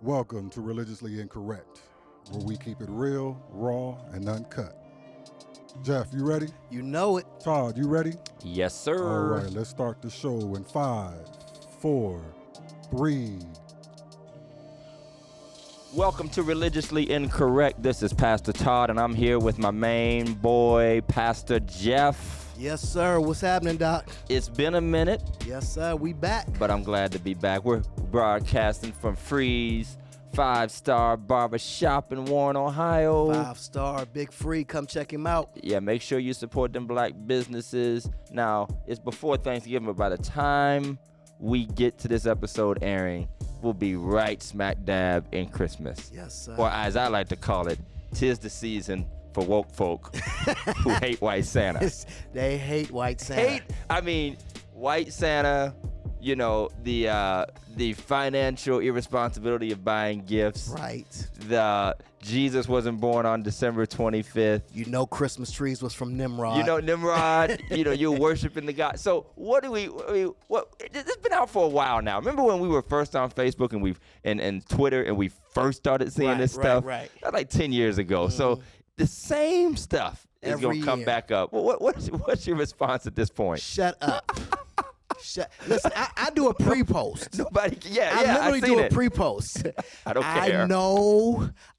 Welcome to Religiously Incorrect, where we keep it real, raw, and uncut. Jeff, you ready? You know it. Todd, you ready? Yes, sir. All right, let's start the show in 5, 4, 3. Welcome to Religiously Incorrect. This is Pastor Todd, and I'm here with my main boy, Pastor Jeff. Yes, sir. What's happening, Doc? It's been a minute. Yes, sir. We back. But I'm glad to be back. We're broadcasting from Freeze 5-Star Barbershop in Warren, Ohio. 5-star, Big Free. Come check him out. Yeah, make sure you support them black businesses. Now, it's before Thanksgiving, but by the time we get to this episode airing, we'll be right smack dab in Christmas. Yes, sir. Or as I like to call it, 'tis the season for woke folk who hate white Santa. They hate white Santa. White Santa, you know, the financial irresponsibility of buying gifts. Right. The Jesus wasn't born on December 25th. You know Christmas trees was from Nimrod. You know Nimrod, you're worshiping the God. So what it's been out for a while now. Remember when we were first on Facebook and Twitter and we first started seeing this stuff? Right. That was like 10 years ago. Mm-hmm. So the same stuff is going to come back up. What's your response at this point? Shut up. Listen, I do a pre-post. Nobody, I literally do a pre-post. I don't care.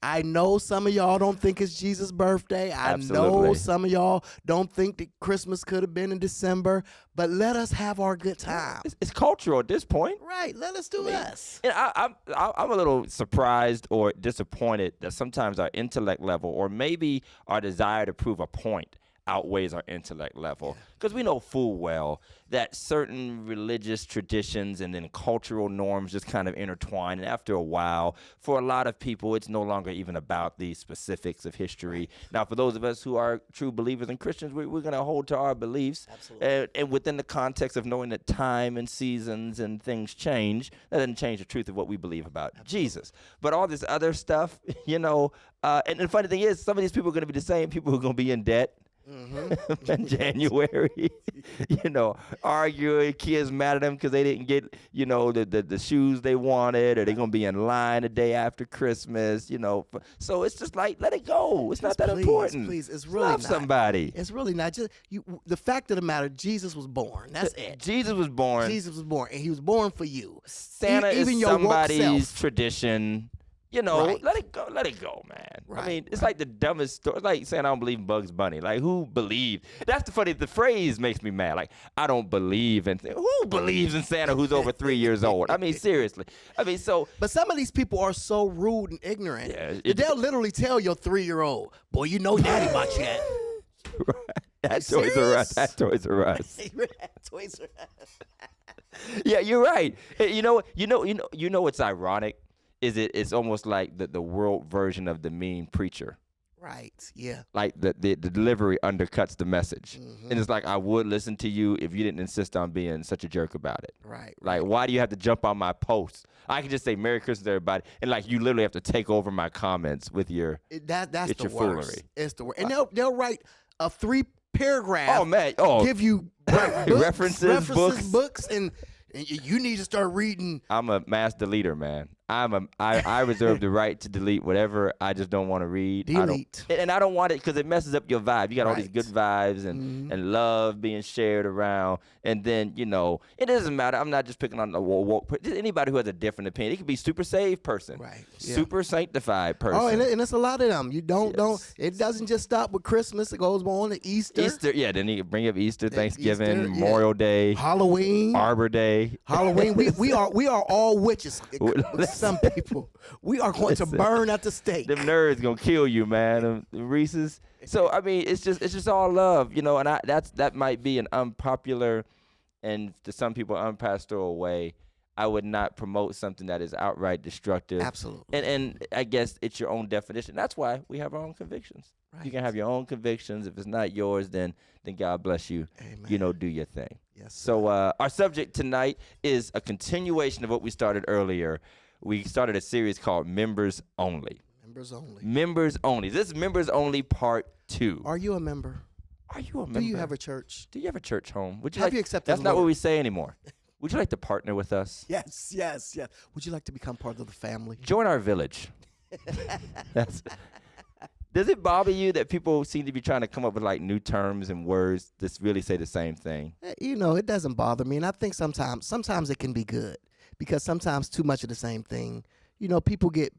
I know some of y'all don't think it's Jesus' birthday. I know some of y'all don't think that Christmas could have been in December, but let us have our good time. It's cultural at this point. Right, let us do us. And I'm a little surprised or disappointed that sometimes our intellect level or maybe our desire to prove a point outweighs our intellect level, because we know full well that certain religious traditions and then cultural norms just kind of intertwine, and after a while, for a lot of people, it's no longer even about the specifics of history. Now, for those of us who are true believers and Christians, we're going to hold to our beliefs. Absolutely. And within the context of knowing that time and seasons and things change, that doesn't change the truth of what we believe about Jesus. But all this other stuff, and the funny thing is, some of these people are going to be the same people who are going to be in debt. Mm-hmm. In January, arguing, kids mad at them because they didn't get, the shoes they wanted, or they're going to be in line the day after Christmas, So it's just like, let it go. It's not that important. Please, it's really love not. Somebody. It's really not. Just the fact of the matter, Jesus was born. That's it. Jesus was born. Jesus was born, and he was born for you. Santa even is your somebody's tradition. Right. Let it go, man. Right, it's like the dumbest story. It's like saying I don't believe in Bugs Bunny. Like, who believed? That's the phrase makes me mad. Like, I don't believe in, who believes in Santa who's over 3 years old? Seriously. But some of these people are so rude and ignorant. Yeah, they'll literally tell your 3-year-old, boy, you know daddy bought you that. Right. That Toys R Us. That Toys R Us. Toys R Us. Yeah, you're right. You know what's ironic? It's almost like the world version of the mean preacher. Right, yeah. Like the delivery undercuts the message. Mm-hmm. And it's like, I would listen to you if you didn't insist on being such a jerk about it. Right. Like, why do you have to jump on my post? I can just say Merry Christmas, everybody. And like, you literally have to take over my comments with your that's your the worst. foolery. It's the worst. And they'll write a 3-paragraph. Oh, man. Give you references, books, and you need to start reading. I'm a mass deleter, man. I reserve the right to delete whatever I just don't want to read. Delete. And I don't want it because it messes up your vibe. You got all these good vibes and love being shared around. And then, it doesn't matter. I'm not just picking on the woke. Anybody who has a different opinion. It could be super saved person. Right. Super sanctified person. Oh, and it's a lot of them. You don't. It doesn't just stop with Christmas. It goes on to Easter. Yeah. Then you bring up Easter, Thanksgiving, Memorial Day, Halloween, Arbor Day. Halloween. we are all witches. Some people, we are going to burn at the stake. Them nerds gonna kill you, man. The Reese's. So it's just all love, and that might be an unpopular, and to some people unpastoral way. I would not promote something that is outright destructive. Absolutely. And I guess it's your own definition. That's why we have our own convictions. Right. You can have your own convictions. If it's not yours, then God bless you. Amen. Do your thing. Yes. Sir. So our subject tonight is a continuation of what we started earlier. We started a series called Members Only. Members Only. Members Only. This is Members Only Part 2. Are you a member? Are you a member? Do you have a church? Do you have a church home? Have you accepted That's the not Lord? what we say anymore. Would you like to partner with us? Yes. Would you like to become part of the family? Join our village. Does it bother you that people seem to be trying to come up with like new terms and words that really say the same thing? It doesn't bother me, and I think sometimes it can be good because sometimes too much of the same thing. People get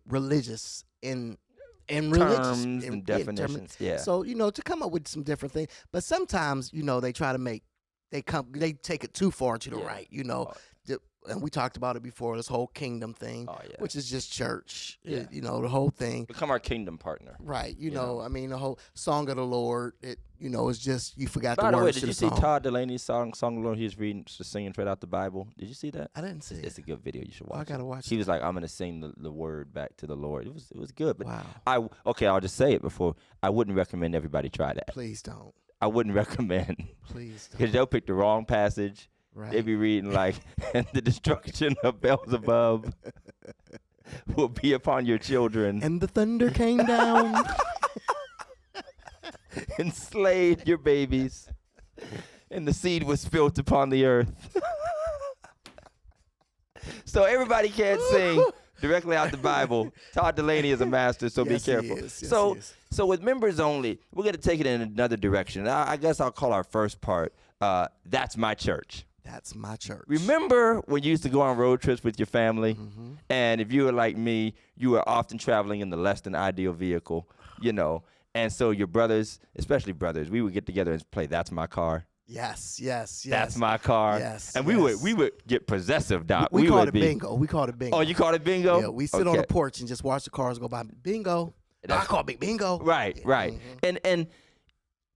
religious in religious Terms and definitions. Yeah. So to come up with some different things, but sometimes they try to they take it too far to the right. And we talked about it before, this whole kingdom thing, which is just church, the whole thing. Become our kingdom partner. Right. The whole song of the Lord, it's just, you forgot By the the way, words did to you the see song. Todd Delaney's song of the Lord? He was singing straight out the Bible. Did you see that? I didn't see It's it. a good video. You should watch I got to watch He it. was like, I'm going to sing the word back to the Lord. It was good. But Wow. I'll just say it before. I wouldn't recommend everybody try that. Please don't. I wouldn't recommend. Please don't. Because they'll pick the wrong passage. Right. They be reading like, and the destruction of Beelzebub will be upon your children. And the thunder came down. And slayed your babies. And the seed was spilt upon the earth. So everybody can't sing directly out the Bible. Todd Delaney is a master, so Yes, be he careful. is. Yes, so he is. so with members only, we're going to take it in another direction. I guess I'll call our first part, That's My Church. That's my church. Remember when you used to go on road trips with your family? Mm-hmm. And if you were like me, you were often traveling in the less than ideal vehicle, And so your brothers, especially brothers, we would get together and play That's My Car. Yes. That's my car. Yes. And yes. we would get possessive, Doc. We called it be, bingo. We called it bingo. Oh, you called it bingo? Yeah, we sit on the porch and just watch the cars go by. Bingo. I call it bingo. Right. Mm-hmm. And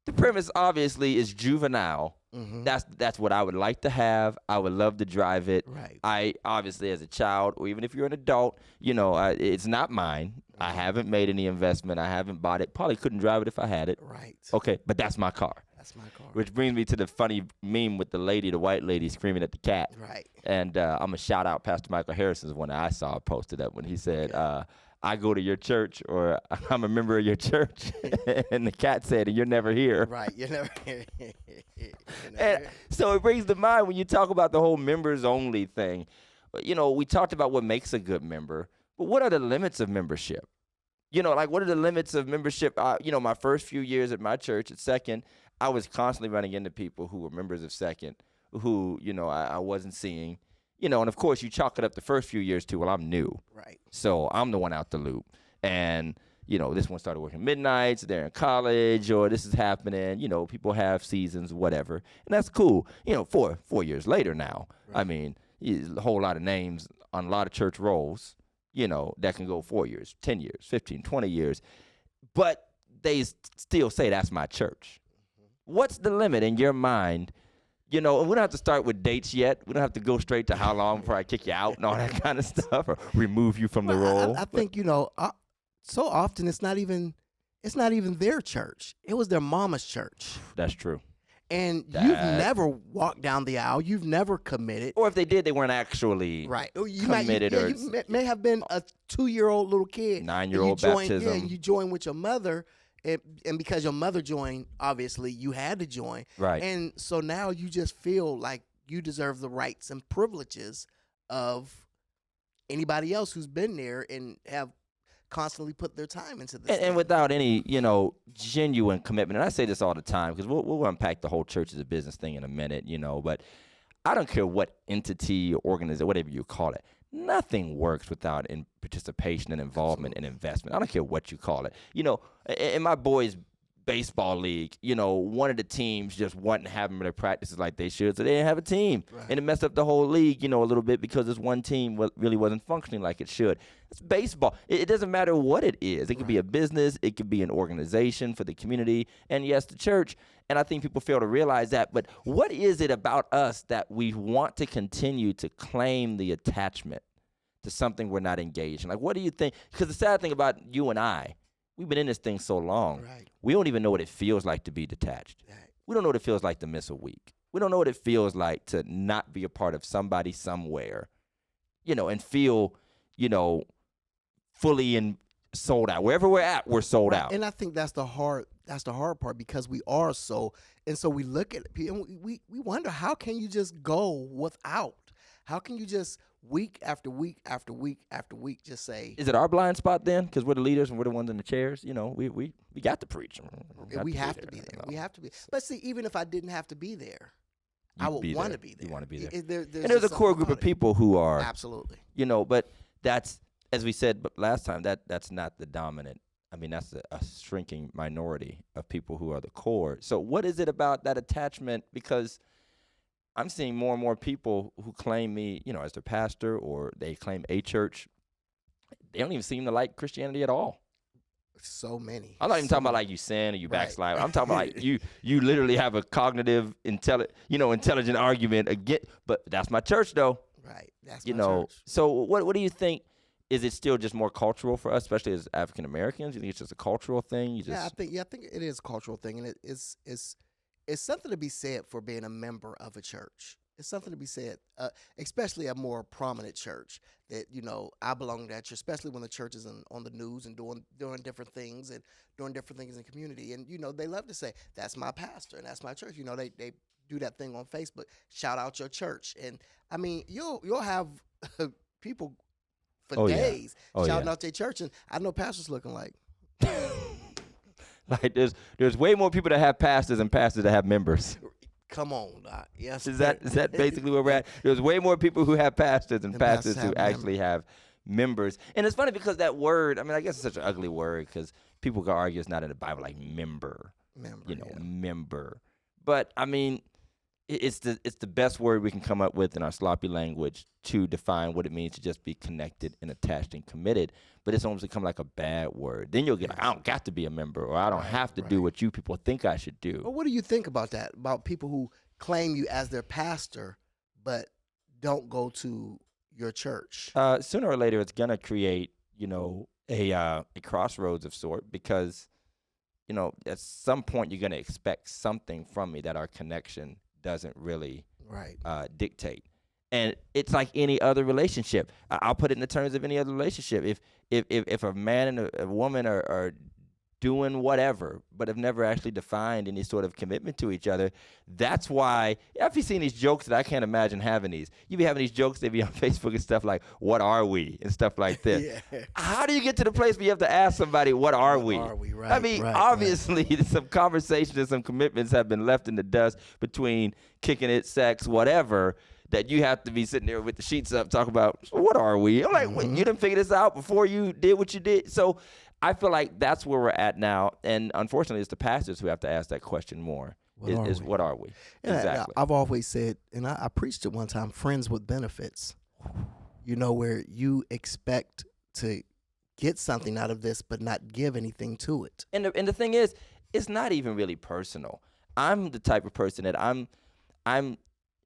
the premise obviously is juvenile. Mm-hmm. That's what I would like to have. I would love to drive it. Right. I obviously, as a child, or even if you're an adult, it's not mine. Mm-hmm. I haven't made any investment. I haven't bought it. Probably couldn't drive it if I had it. Right. Okay, but that's my car. That's my car. Which brings me to the funny meme with the white lady screaming at the cat. Right. And I'm going to shout out Pastor Michael Harrison's one that I saw posted up when he said, I go to your church, or I'm a member of your church. And the cat said, and you're never here. Right. You're never here. And so it brings to mind when you talk about the whole members only thing. We talked about what makes a good member, but what are the limits of membership? What are the limits of membership? My first few years at my church at Second, I was constantly running into people who were members of Second who, I wasn't seeing. And of course you chalk it up the first few years to, well, I'm new. Right. So I'm the one out the loop. And, this one started working midnights, they're in college, or this is happening, people have seasons, whatever. And that's cool. 4 years later now, right. I mean, a whole lot of names on a lot of church rolls, that can go 4 years, 10 years, 15, 20 years. But they still say that's my church. Mm-hmm. What's the limit in your mind? And we don't have to start with dates yet. We don't have to go straight to how long before I kick you out and all that kind of stuff, or remove you from the role. I think so often it's not even their church. It was their mama's church. That's true. And you've never walked down the aisle. You've never committed. Or if they did, they weren't actually right. committed. You may have been a 2-year-old little kid. 9-year-old baptism. Yeah, you joined with your mother. And because your mother joined, obviously, you had to join. Right. And so now you just feel like you deserve the rights and privileges of anybody else who's been there and have constantly put their time into this. And without any, genuine commitment. And I say this all the time because we'll unpack the whole church as a business thing in a minute, But I don't care what entity or organization, whatever you call it. Nothing works without participation and involvement and investment. I don't care what you call it. In my boys' baseball league, one of the teams just wasn't having their practices like they should, so they didn't have a team. Right. And it messed up the whole league, a little bit because this one team really wasn't functioning like it should. It's baseball. It doesn't matter what it is. It could be a business. It could be an organization for the community. And, yes, the church. And I think people fail to realize that. But what is it about us that we want to continue to claim the attachment to something we're not engaged in? Like, what do you think? Because the sad thing about you and I, we've been in this thing so long, right. We don't even know what it feels like to be detached. Right. We don't know what it feels like to miss a week. We don't know what it feels like to not be a part of somebody somewhere, and feel, fully sold out. Wherever we're at, we're sold out. And I think that's the hard part, because we are so, and so we look at it and we wonder, how can you just go without? How can you just week after week after week after week just say? Is it our blind spot then? Because we're the leaders and we're the ones in the chairs. You know, we got to preach. We have to be there. We have to be. But see, even if I didn't have to be there, I would want to be there. You want to be there. And there's a core group of people who are absolutely. You know, but that's, as we said last time, that's not the dominant. I mean, that's a shrinking minority of people who are the core. So what is it about that attachment? Because I'm seeing more and more people who claim me, you know, as their pastor, or they claim a church. They don't even seem to like Christianity at all. So many. I'm not even talking about like you sin or you backslide. I'm talking about like you literally have a cognitive, intelligent argument again. But that's my church, though. Right. That's my church. So what do you think? Is it still just more cultural for us, especially as African Americans? You think it's just a cultural thing? I think it is a cultural thing, and it's something to be said for being a member of a church. It's something to be said, especially a more prominent church, that, you know, I belong to that church, especially when the church is on the news and doing different things and doing different things in the community. And, you know, they love to say, that's my pastor and that's my church. You know, they do that thing on Facebook, shout out your church. And, I mean, you'll have people for days shouting out their church. And I know pastors looking like. Like there's way more people that have pastors than pastors that have members. Come on, Doc. Yes. Is that basically where we're at? There's way more people who have pastors than pastors who actually have members. And it's funny because that word, I mean, I guess it's such an ugly word because people can argue it's not in the Bible, like member. Member. But I mean, it's the best word we can come up with in our sloppy language to define what it means to just be connected and attached and committed. But it's almost become like a bad word. Then you'll get like, I don't got to be a member, or I don't have to do what you people think I should do. Well, what do you think about that? About people who claim you as their pastor but don't go to your church? Sooner or later, it's gonna create, you know, a crossroads of sort, because, you know, at some point you're gonna expect something from me that our connection doesn't really dictate. And it's like any other relationship. I'll put it in the terms of any other relationship. If a man and a woman are doing whatever, but have never actually defined any sort of commitment to each other, that's why, have you seen these jokes that I can't imagine having these? You be having these jokes, they be on Facebook and stuff like, what are we? And stuff like this. How do you get to the place where you have to ask somebody, what are we? Right, I mean, obviously, some conversations and some commitments have been left in the dust between kicking it, sex, whatever, that you have to be sitting there with the sheets up talking about, so what are we? I'm like, you didn't figure this out before you did what you did. So I feel like that's where we're at now. And unfortunately, it's the pastors who have to ask that question more. What are we? Exactly. I've always said, and I preached it one time, friends with benefits. You know, where you expect to get something out of this but not give anything to it. And the thing is, it's not even really personal. I'm the type of person that I'm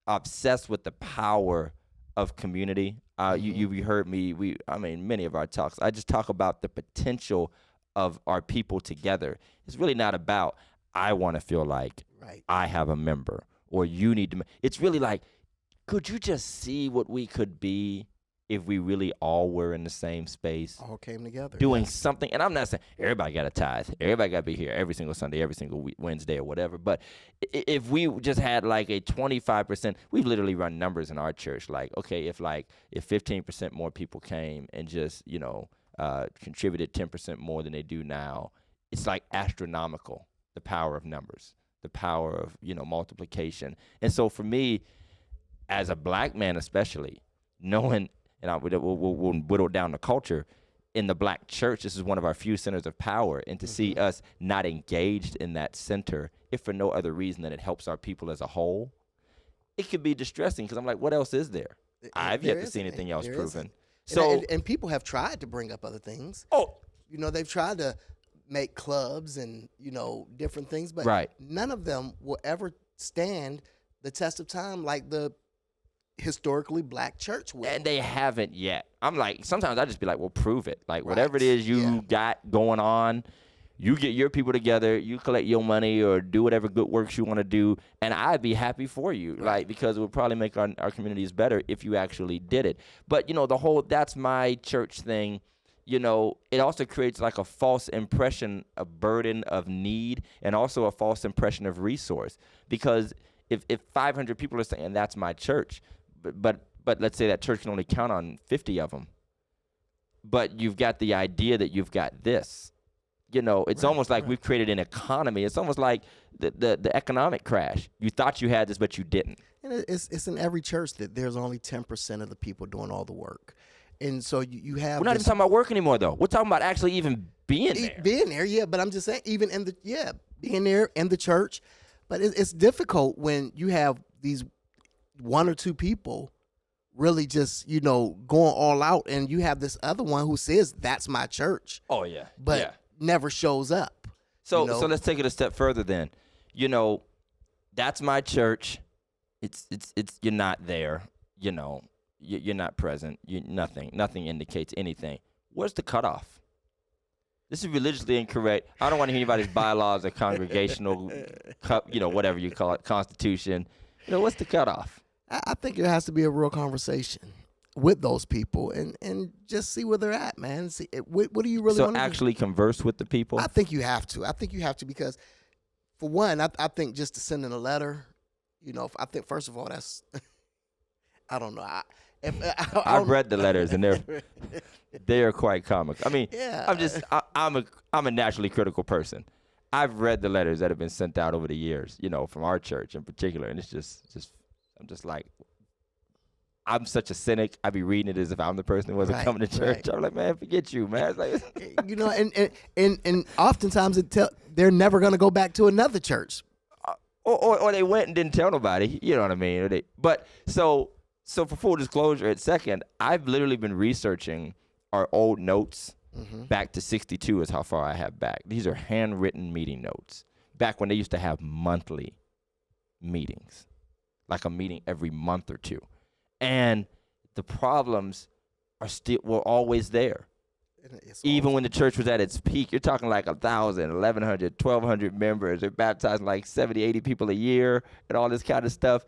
obsessed with the power of community. You heard me. Many of our talks, I just talk about the potential of our people together. It's really not about, I want to feel like I have a member, or you need to. It's really like, could you just see what we could be if we really all were in the same space, all came together, doing something? And I'm not saying everybody got a tithe, everybody got to be here every single Sunday, every single week, Wednesday or whatever. But if we just had like a 25%, we've literally run numbers in our church. Like, okay, if 15% more people came and just, contributed 10% more than they do now, it's like astronomical, the power of numbers, the power of, multiplication. And so for me, as a black man especially, knowing, and we'll whittle down the culture, in the black church, this is one of our few centers of power, and to see us not engaged in that center, if for no other reason than it helps our people as a whole, it could be distressing, because I'm like, what else is there? I've yet to see anything else proven. So, and people have tried to bring up other things. Oh, they've tried to make clubs and different things, but none of them will ever stand the test of time like the historically black church will. And they haven't yet. I'm like, sometimes I just be like, well, prove it. Like, whatever it is you got going on, you get your people together, you collect your money or do whatever good works you want to do, and I'd be happy for you, because it would probably make our communities better if you actually did it. But, that's my church thing, it also creates like a false impression, a burden of need, and also a false impression of resource. Because if 500 people are saying that's my church, but let's say that church can only count on 50 of them, but you've got the idea that you've got this. It's almost like we've created an economy. It's almost like the economic crash. You thought you had this, but you didn't. And it's in every church that there's only 10% of the people doing all the work. And so you have. We're not even talking about work anymore, though. We're talking about actually even being there. Being there, yeah. But I'm just saying, even being there in the church. But it's difficult when you have these one or two people really just, going all out, and you have this other one who says, that's my church. Oh, yeah. But never shows up. So let's take it a step further then. That's my church. It's you're not there, You're not present. Nothing indicates anything. Where's the cutoff? This is religiously incorrect. I don't want to hear anybody's bylaws or congregational, whatever you call it, constitution. What's the cutoff? I think there has to be a real conversation with those people and just see where they're at, man. See what do you really want to actually converse with the people? I think you have to because, for one, I think just to send in a letter, I think first of all that's I don't know. I've read the letters and they're quite comical. I mean, I'm a naturally critical person. I've read the letters that have been sent out over the years, from our church in particular, and it's just I'm just like, I'm such a cynic. I be reading it as if I'm the person who wasn't coming to church. I'm like, man, forget you, man. It's like, and oftentimes they're never gonna go back to another church, or they went and didn't tell nobody. You know what I mean? So for full disclosure, at second, I've literally been researching our old notes back to 62 is how far I have back. These are handwritten meeting notes back when they used to have monthly meetings, like a meeting every month or two. And the problems were always there. Even when the church was at its peak, you're talking like 1,000, 1,100, 1,200 members. They're baptizing like 70, 80 people a year and all this kind of stuff.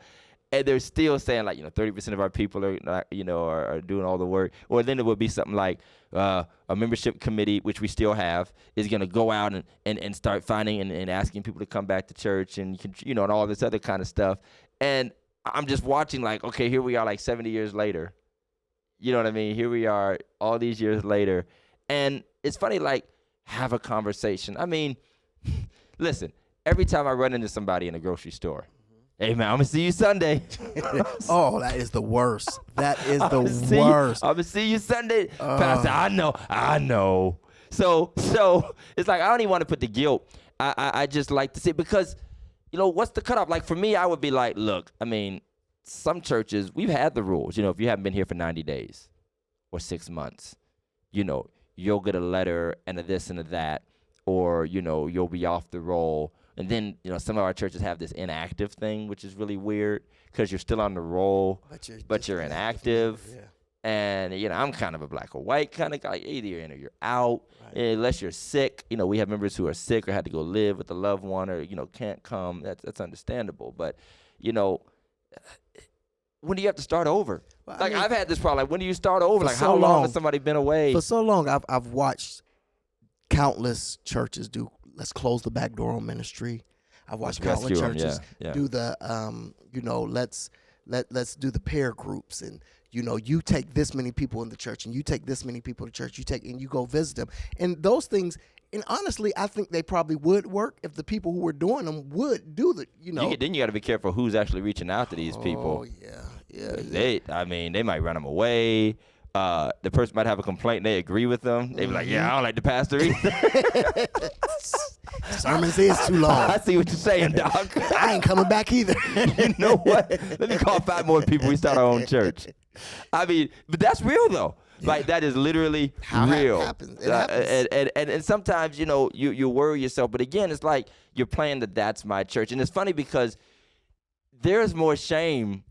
And they're still saying like, 30% of our people are not, are doing all the work. Or then it would be something like a membership committee, which we still have, is going to go out and start finding and asking people to come back to church and, and all this other kind of stuff. And I'm just watching like, okay, here we are like 70 years later. You know what I mean? Here we are all these years later. And it's funny, like, have a conversation. I mean, listen, every time I run into somebody in a grocery store, hey, man, I'm going to see you Sunday. Oh, that is the worst. That is the worst. I'm going to see you Sunday. Pastor, I know. So it's like I don't even want to put the guilt. I just like to see, because, what's the cutoff? Like, for me, I would be like, look, I mean, some churches, we've had the rules. If you haven't been here for 90 days or 6 months, you'll get a letter and a this and a that, or, you'll be off the roll. And then, some of our churches have this inactive thing, which is really weird because you're still on the roll, but you're inactive. Yeah. And, I'm kind of a black or white kind of guy. Either you're in or you're out, unless you're sick. We have members who are sick or had to go live with a loved one or, can't come. That's understandable. But, when do you have to start over? Well, I've had this problem. Like, when do you start over? Like, how long has somebody been away? For so long, I've watched countless churches do let's close the back door on ministry. I've watched countless churches do the let's do the pair groups, and you take this many people in the church and you take this many people to church, and you go visit them. And those things, and honestly, I think they probably would work if the people who were doing them would do the Then you got to be careful who's actually reaching out to these people. Oh yeah. They might run them away. The person might have a complaint and they agree with them. They be like, I don't like the pastor either. Sermons is too long. I see what you're saying, Doc. I ain't coming back either. You know what? Let me call 5 more people. We start our own church. I mean, but that's real though. Yeah. Like, that is literally real. It happens. It happens. And sometimes, you worry yourself. But again, it's like you're playing that's my church. And it's funny because there's more shame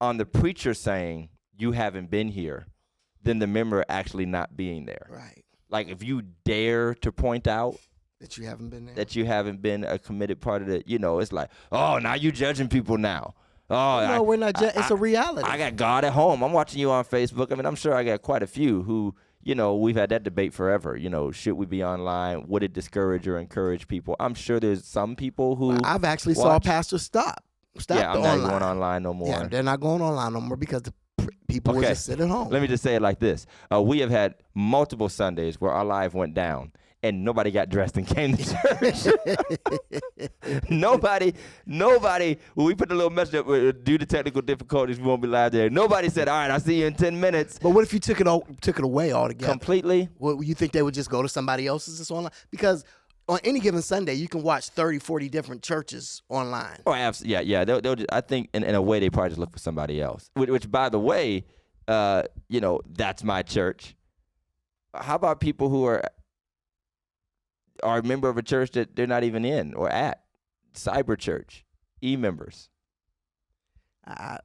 on the preacher saying you haven't been here than the member actually not being there. Right. Like, if you dare to point out that you haven't been there, that you haven't been a committed part of it, it's like, oh, now you judging people now. Oh, no, we're not judging. It's a reality. I got God at home. I'm watching you on Facebook. I mean, I'm sure I got quite a few who, we've had that debate forever. Should we be online? Would it discourage or encourage people? I'm sure there's some people who I've actually saw pastors stop. Yeah, I'm not going online no more. Yeah, they're not going online no more because the people will just sit at home. Let me just say it like this. We have had multiple Sundays where our live went down and nobody got dressed and came to church. Nobody, when we put the little message up, due to technical difficulties, we won't be live there. Nobody said, all right, I'll see you in 10 minutes. But what if you took it away altogether? Completely? Well, you think they would just go to somebody else's that's online? Because on any given Sunday, you can watch 30, 40 different churches online. Oh, absolutely. Yeah. They'll just, I think in a way they probably just look for somebody else. Which by the way, that's my church. How about people who are a member of a church that they're not even in or at? Cyber church, e-members. I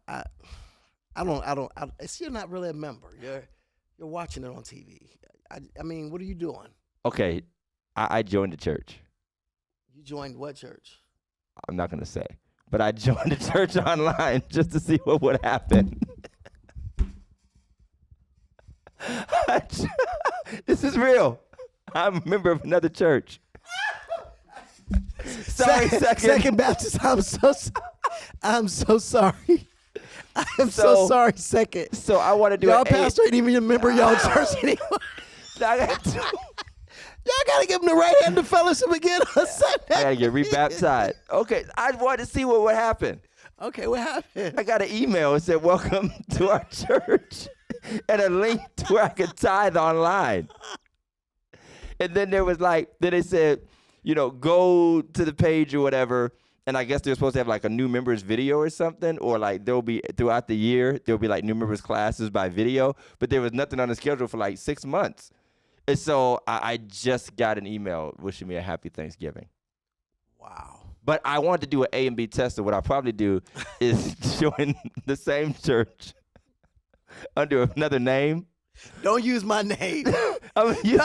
don't. It's you're not really a member. You're watching it on TV. I mean, what are you doing? Okay. I joined the church. You joined what church? I'm not going to say. But I joined the church online just to see what would happen. This is real. I'm a member of another church. Sorry, Second Baptist. I'm so sorry. I'm so sorry, Second. So I want to do y'all pastor ain't even a member of y'all church anymore. Y'all got to give him the right hand of fellowship again on Sunday. I got to get rebaptized. Okay, I wanted to see what would happen. Okay, what happened? I got an email that said, welcome to our church, and a link to where I could tithe online. And then there was then they said, go to the page or whatever, and I guess they're supposed to have a new members video or something, or there'll be, throughout the year, there'll be new members classes by video, but there was nothing on the schedule for 6 months. And so I just got an email wishing me a happy Thanksgiving. Wow. But I wanted to do an A and B test, so what I'll probably do is join the same church under another name. Don't use my name. I'm going to use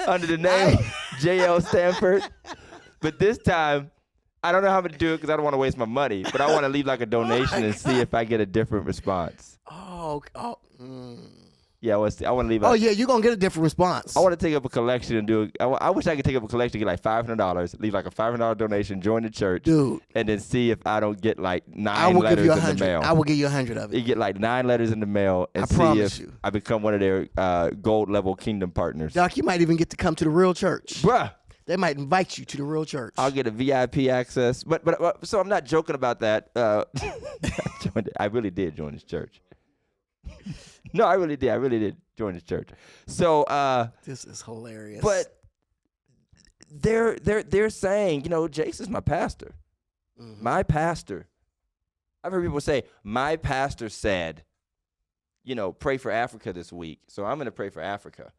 under the name J.L. Stanford. But this time, I don't know how I'm going to do it because I don't want to waste my money. But I want to leave a donation and see if I get a different response. Yeah, I want to leave. You're going to get a different response. I want to take up a collection and do it. I wish I could take up a collection and get $500, leave a $500 donation, join the church. Dude. And then see if I don't get 9 letters in the mail. I will give you 100 of it. You get 9 letters in the mail and see if I become one of their gold level kingdom partners. Doc, you might even get to come to the real church. Bruh. They might invite you to the real church. I'll get a VIP access. But so I'm not joking about that. I really did join this church. No, I really did. I really did join the church. So this is hilarious. But they're saying, Jace is my pastor. Mm-hmm. My pastor. I've heard people say, my pastor said, pray for Africa this week. So I'm going to pray for Africa.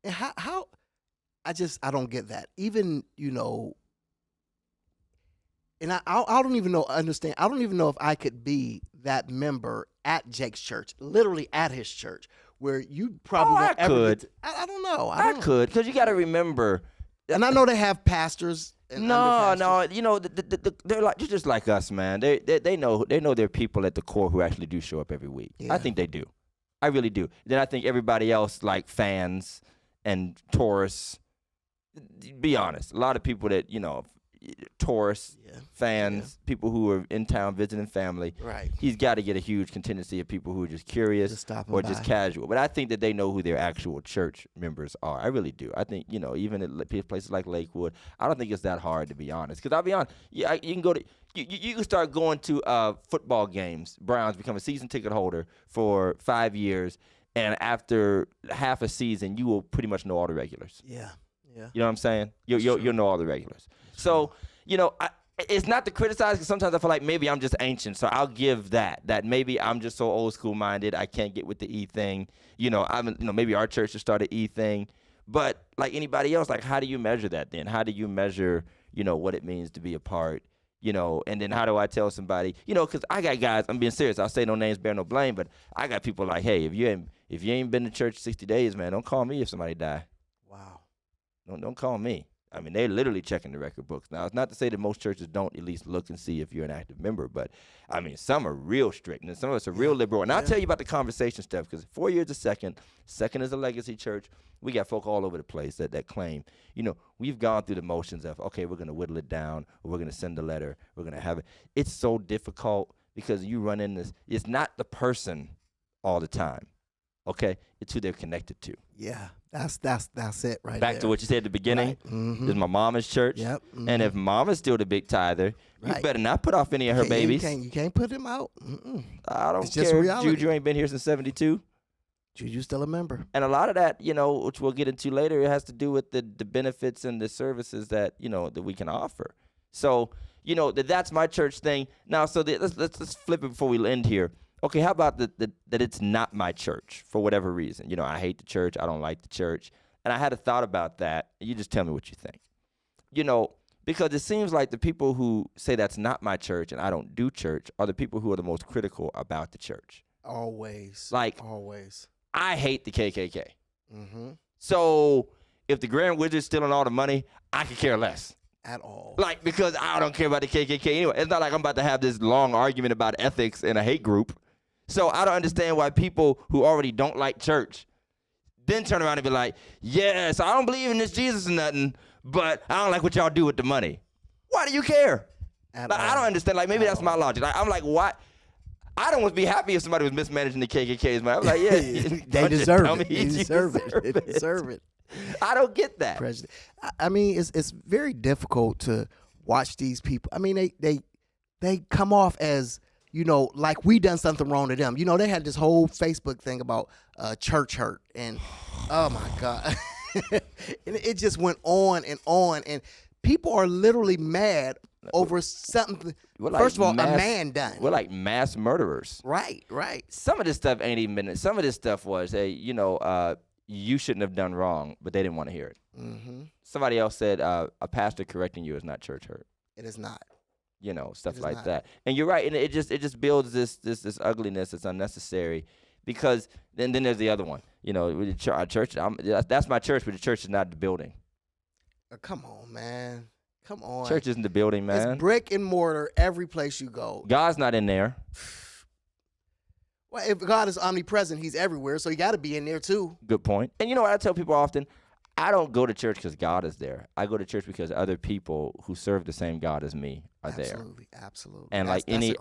And how I don't get that. Even, and I don't even understand. I don't even know if I could be that member at Jake's church, literally at his church, where you probably won't ever get I don't know. I could, because you got to remember. And I know they have pastors. No, they're just like us, man. They know their people at the core who actually do show up every week. Yeah. I think they do. I really do. Then I think everybody else, like fans and tourists. Be honest, a lot of people that tourists, fans, people who are in town visiting family. Right. He's got to get a huge contingency of people who are just curious just casual. But I think that they know who their actual church members are. I really do. I think, even at places like Lakewood, I don't think it's that hard, to be honest. Because I'll be honest, you can go to you can start going to football games. Browns become a season ticket holder for 5 years, and after half a season, you will pretty much know all the regulars. Yeah. Yeah. You know what I'm saying? You'll know all the regulars. So, it's not to criticize, because sometimes I feel like maybe I'm just ancient, so I'll give that maybe I'm just so old school minded, I can't get with the E thing. Maybe our church should start an E thing. But like anybody else, how do you measure that then? How do you measure, what it means to be a part? And then how do I tell somebody, because I got guys, I'm being serious, I'll say no names, bear no blame, but I got people like, hey, if you ain't been to church 60 days, man, don't call me if somebody die. Wow. Don't call me. I mean, they're literally checking the record books. Now, it's not to say that most churches don't at least look and see if you're an active member, but, I mean, some are real strict, and some of us are real liberal. And I'll tell you about the conversation stuff, because 4 years a second is a legacy church. We got folk all over the place that claim, we've gone through the motions of, okay, we're going to whittle it down, or we're going to send a letter, we're going to have it. It's so difficult because you run in this. It's not the person all the time, okay? It's who they're connected to. Yeah. That's it right Back there. to what you said at the beginning. Right. Mm-hmm. This is my mama's church. Yep. Mm-hmm. And if mama's still the big tither, you better not put off any of her babies. You can't put him out. Mm-mm. I don't It's care. just reality. Juju ain't been here since 72. Juju's still a member. And a lot of that, which we'll get into later, it has to do with the benefits and the services that, that we can offer. So, that's my church thing. Now, so let's flip it before we end here. Okay, how about that it's not my church for whatever reason? I hate the church. I don't like the church. And I had a thought about that. You just tell me what you think. Because it seems like the people who say that's not my church and I don't do church are the people who are the most critical about the church. Always. Always. I hate the KKK. Mm-hmm. So if the Grand Wizard's stealing all the money, I could care less. At all. Because I don't care about the KKK anyway. It's not like I'm about to have this long argument about ethics in a hate group. So I don't understand why people who already don't like church then turn around and be like, yes, I don't believe in this Jesus or nothing, but I don't like what y'all do with the money. Why do you care? I don't understand. Maybe that's my logic. I'm like, why? I don't want to be happy if somebody was mismanaging the KKK's money. I'm like, yeah. They deserve it. They deserve it. They deserve it. I don't get that. Prejudice. I mean, it's very difficult to watch these people. I mean, they come off as, like we done something wrong to them. They had this whole Facebook thing about church hurt, and oh my God. And it just went on, and people are literally mad over something. First of all, a man done. We're like mass murderers. Right. Some of this stuff ain't even, some of this stuff was, hey, you shouldn't have done wrong, but they didn't want to hear it. Mm-hmm. Somebody else said a pastor correcting you is not church hurt. It is not. Stuff like that. And you're right, and it just builds this ugliness that's unnecessary, because then there's the other one. Our church, that's my church, but the church is not the building. Come on, man. Come on. Church isn't the building, man. It's brick and mortar every place you go. God's not in there. Well, if God is omnipresent, he's everywhere, so he got to be in there too. Good point. And what I tell people often? I don't go to church because God is there. I go to church because other people who serve the same God as me are there. Absolutely. And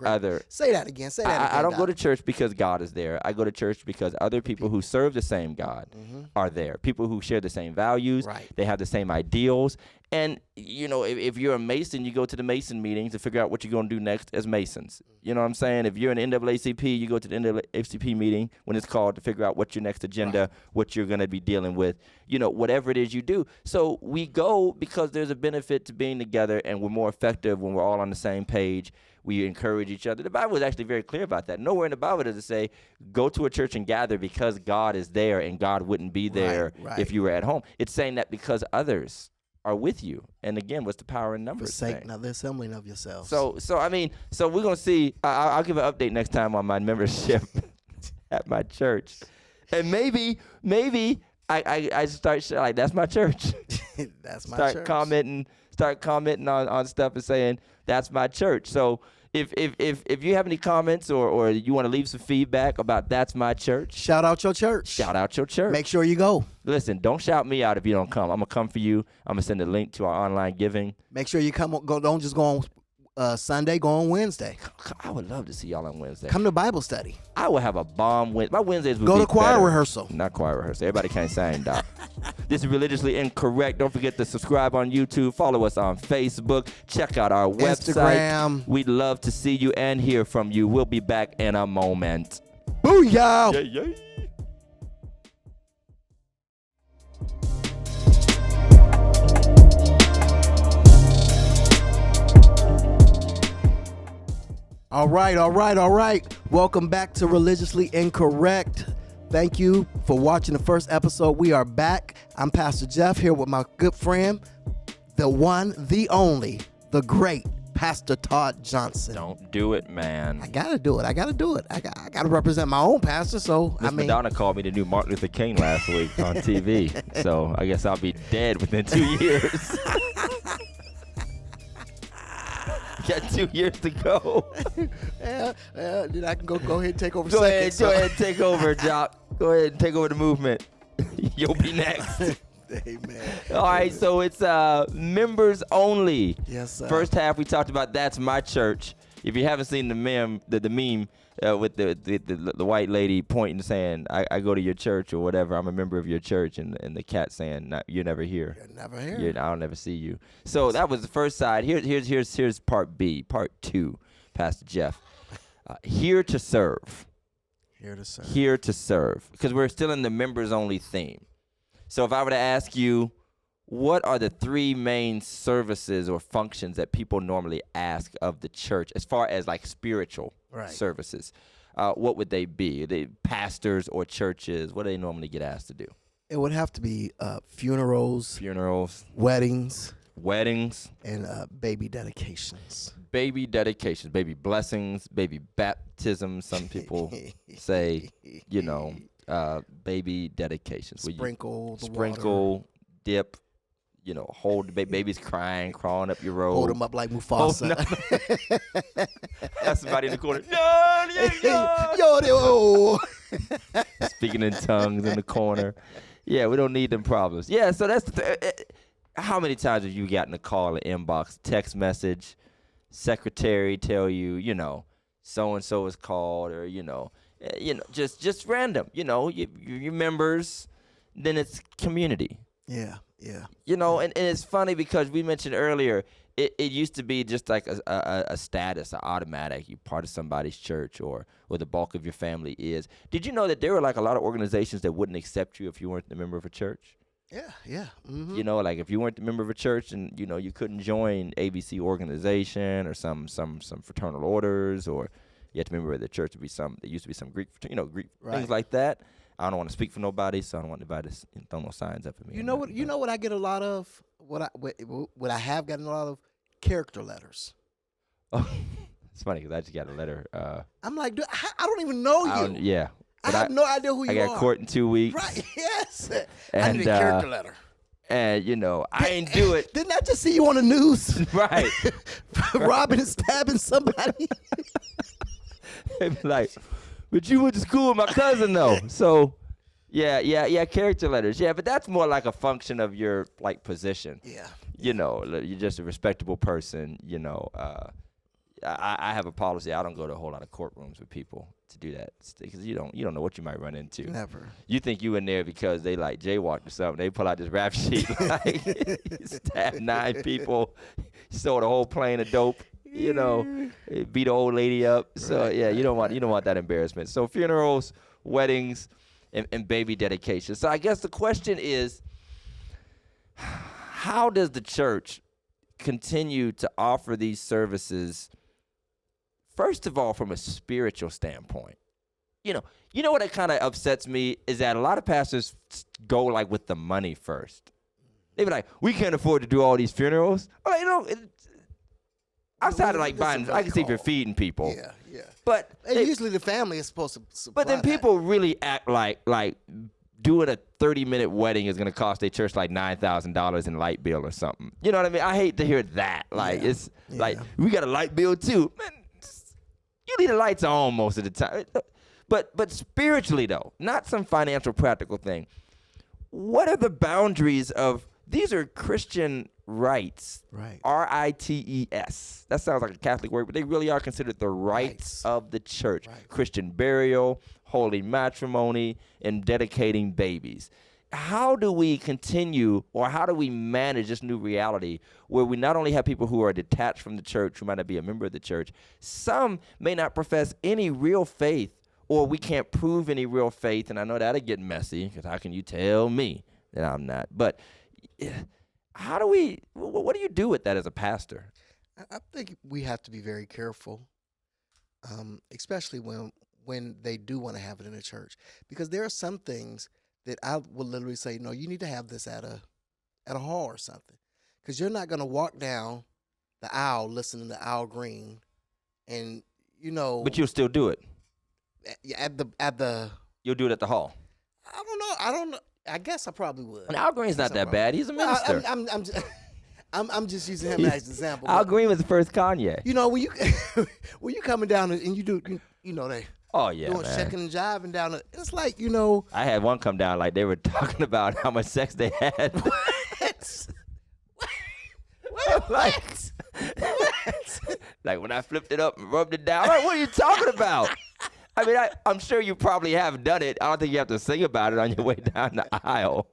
other. Say that again. I don't go to church because God is there. I go to church because other people who serve the same God are there. People who share the same values. Right. They have the same ideals. And, if you're a Mason, you go to the Mason meetings to figure out what you're going to do next as Masons. You know what I'm saying? If you're an NAACP, you go to the NAACP meeting when it's called to figure out what's your next agenda, what you're going to be dealing with, whatever it is you do. So we go because there's a benefit to being together, and we're more effective when we're all on the same page. We encourage each other. The Bible is actually very clear about that. Nowhere in the Bible does it say, go to a church and gather because God is there and God wouldn't be there if you were at home. It's saying that because others are with you. And again, what's the power in numbers? Forsake not the assembling of yourselves. So we're going to see. I'll give an update next time on my membership at my church. And maybe I start like, that's my church. That's my church. Start commenting on stuff and saying, that's my church. So if you have any comments or you want to leave some feedback about That's My Church. Shout out your church. Shout out your church. Make sure you go. Listen, don't shout me out if you don't come. I'm going to come for you. I'm going to send a link to our online giving. Make sure you come. Don't just go on Sunday, go on Wednesday. I would love to see y'all on Wednesday. Come to Bible study. I would have a bomb Wednesday. My Wednesdays would go be to choir better. rehearsal. Not choir rehearsal. Everybody can't sing, Doc. This is Religiously Incorrect. Don't forget to subscribe on YouTube. Follow us on Facebook. Check out our website. Instagram. We'd love to see you and hear from you. We'll be back in a moment. Booyah! Yeah. All right. Welcome back to Religiously Incorrect. Thank you for watching the first episode. We are back. I'm Pastor Jeff here with my good friend, the one, the only, the great Pastor Pastor Todd Johnson. Don't do it, man. I gotta do it. I gotta represent my own pastor. So Miss Madonna called me the new Martin Luther King last week on TV. So I guess I'll be dead within 2 years. Got 2 years to go. Then I can go ahead and take over. Go ahead and take over, Jock. Go ahead and take over the movement. You'll be next. Amen. All right, so it's members only. Yes, sir. First half we talked about that's my church. If you haven't seen the meme with the white lady pointing, saying, I go to your church or whatever, I'm a member of your church, and the cat saying, you're never here. You're never here. I'll never see you. So that was the first side. Here's part B, part 2, Pastor Jeff. Here to serve. Here to serve. Here to serve. Because we're still in the members only theme. So if I were to ask you, what are the 3 main services or functions that people normally ask of the church as far as like spiritual services? What would they be? Are they pastors or churches? What do they normally get asked to do? It would have to be funerals, weddings, and baby dedications. Baby dedications, baby blessings, baby baptisms. Some people say, baby dedications. Sprinkle the water. Dip. Hold the baby's crawling up your road. Hold him up like Mufasa. That's somebody in the corner. Yo. Speaking in tongues in the corner. Yeah, we don't need them problems. Yeah, so that's how many times have you gotten a call, an inbox, text message, secretary tell you, so and so is called, or just random. Your members. Then it's community. Yeah. And it's funny because we mentioned earlier, it used to be just like a status, an automatic. You're part of somebody's church or the bulk of your family is. Did you know that there were like a lot of organizations that wouldn't accept you if you weren't a member of a church? Yeah. Mm-hmm. Like if you weren't a member of a church and, you couldn't join ABC organization or some fraternal orders, or you had to be a member of the church. There used to be some Greek things like that. I don't want to speak for nobody, so I don't want anybody to throw no signs up at me. You know what I get a lot of? What I have gotten a lot of? Character letters. Oh, it's funny because I just got a letter. I'm like, dude, I don't even know you. Yeah. I have no idea who you are. I got court in 2 weeks. Right, yes. And, I need a character letter. And, I ain't do it. Didn't I just see you on the news? Right. Robbing and stabbing somebody. They be like, but you went to school with my cousin, though. So, yeah, character letters. Yeah, but that's more like a function of your, position. Yeah. You're just a respectable person, I have a policy. I don't go to a whole lot of courtrooms with people to do that because you don't know what you might run into. Never. You think you in there because they jaywalked or something. They pull out this rap sheet stabbed 9 people, sold a whole plane of dope. Beat an old lady up. So you don't want that embarrassment. So funerals, weddings, and baby dedications. So I guess the question is, how does the church continue to offer these services? First of all, from a spiritual standpoint, you know what kind of upsets me is that a lot of pastors go with the money first. They be like, we can't afford to do all these funerals. Outside of buying, I can see if you're feeding people. Yeah. But usually the family is supposed to supply. But then people really act like doing a 30-minute wedding is going to cost their church $9,000 in light bill or something. You know what I mean? I hate to hear that. It's we got a light bill too. Man, you leave the lights on most of the time. But spiritually though, not some financial practical thing. What are the boundaries of these are Christian rights? Right. R-I-T-E-S. That sounds like a Catholic word, but they really are considered the rights of the church. Right. Christian burial, holy matrimony, and dedicating babies. How do we continue, or how do we manage this new reality where we not only have people who are detached from the church, who might not be a member of the church, some may not profess any real faith, or we can't prove any real faith, and I know that'll get messy, because how can you tell me that I'm not? But what do you do with that as a pastor? I think we have to be very careful, especially when they do want to have it in a church, because there are some things that I will literally say, no, you need to have this at a hall or something, because you're not going to walk down the aisle listening to Al Green, and you know. But you'll still do it. At the. You'll do it at the hall. I don't know. I guess I probably would. And Al Green's not that bad. He's a minister. I'm just using him as an example. Al Green was the first Kanye. You know, when you coming down and you do, you know, they. Oh yeah, doing man. checking and jiving down. It's like, you know. I had one come down like they were talking about how much sex they had. What? What? Like when I flipped it up and rubbed it down. Like, what are you talking about? I mean, I'm sure you probably have done it. I don't think you have to sing about it on your way down the aisle.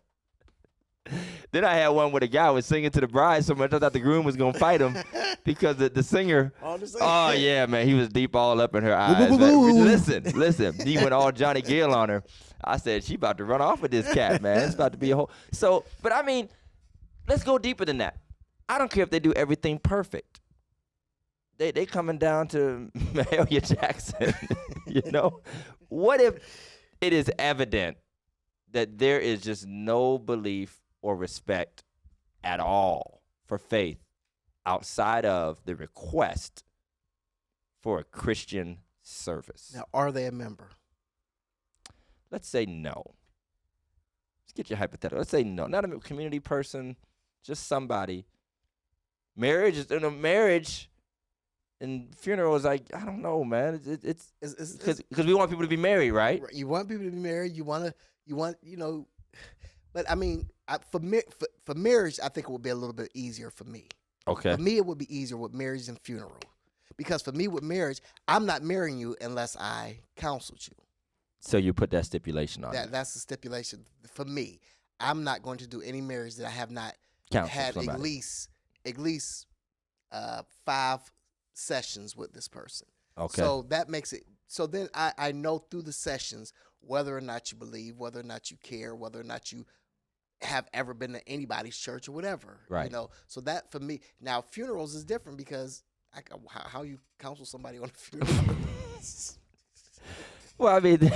Then I had one where the guy was singing to the bride so much I thought the groom was going to fight him because the singer, oh, yeah, man, he was deep all up in her eyes. Listen, he went all Johnny Gill on her. I said, she about to run off with this cat, man. It's about to be a whole. So, but I mean, let's go deeper than that. I don't care if they do everything perfect. They coming down to Mahalia Jackson, you know? What if it is evident that there is just no belief or respect at all for faith outside of the request for a Christian service? Now, are they a member? Let's say no. Let's get your hypothetical. Let's say no. Not a community person, just somebody. Marriage and funeral is like, I don't know, man. It's because we want people to be married, right? You want people to be married. You want, you know. But I mean, for marriage, I think it would be a little bit easier for me. Okay. For me, it would be easier with marriage and funeral, because for me with marriage, I'm not marrying you unless I counseled you. So you put that stipulation on it. That's the stipulation for me. I'm not going to do any marriage that I have not had at least 5 sessions with this person. Okay. So that makes it. So then I know through the sessions whether or not you believe, whether or not you care, whether or not you have ever been to anybody's church or whatever. Right. You know. So that for me now, funerals is different because how you counsel somebody on a funeral. Well, I mean,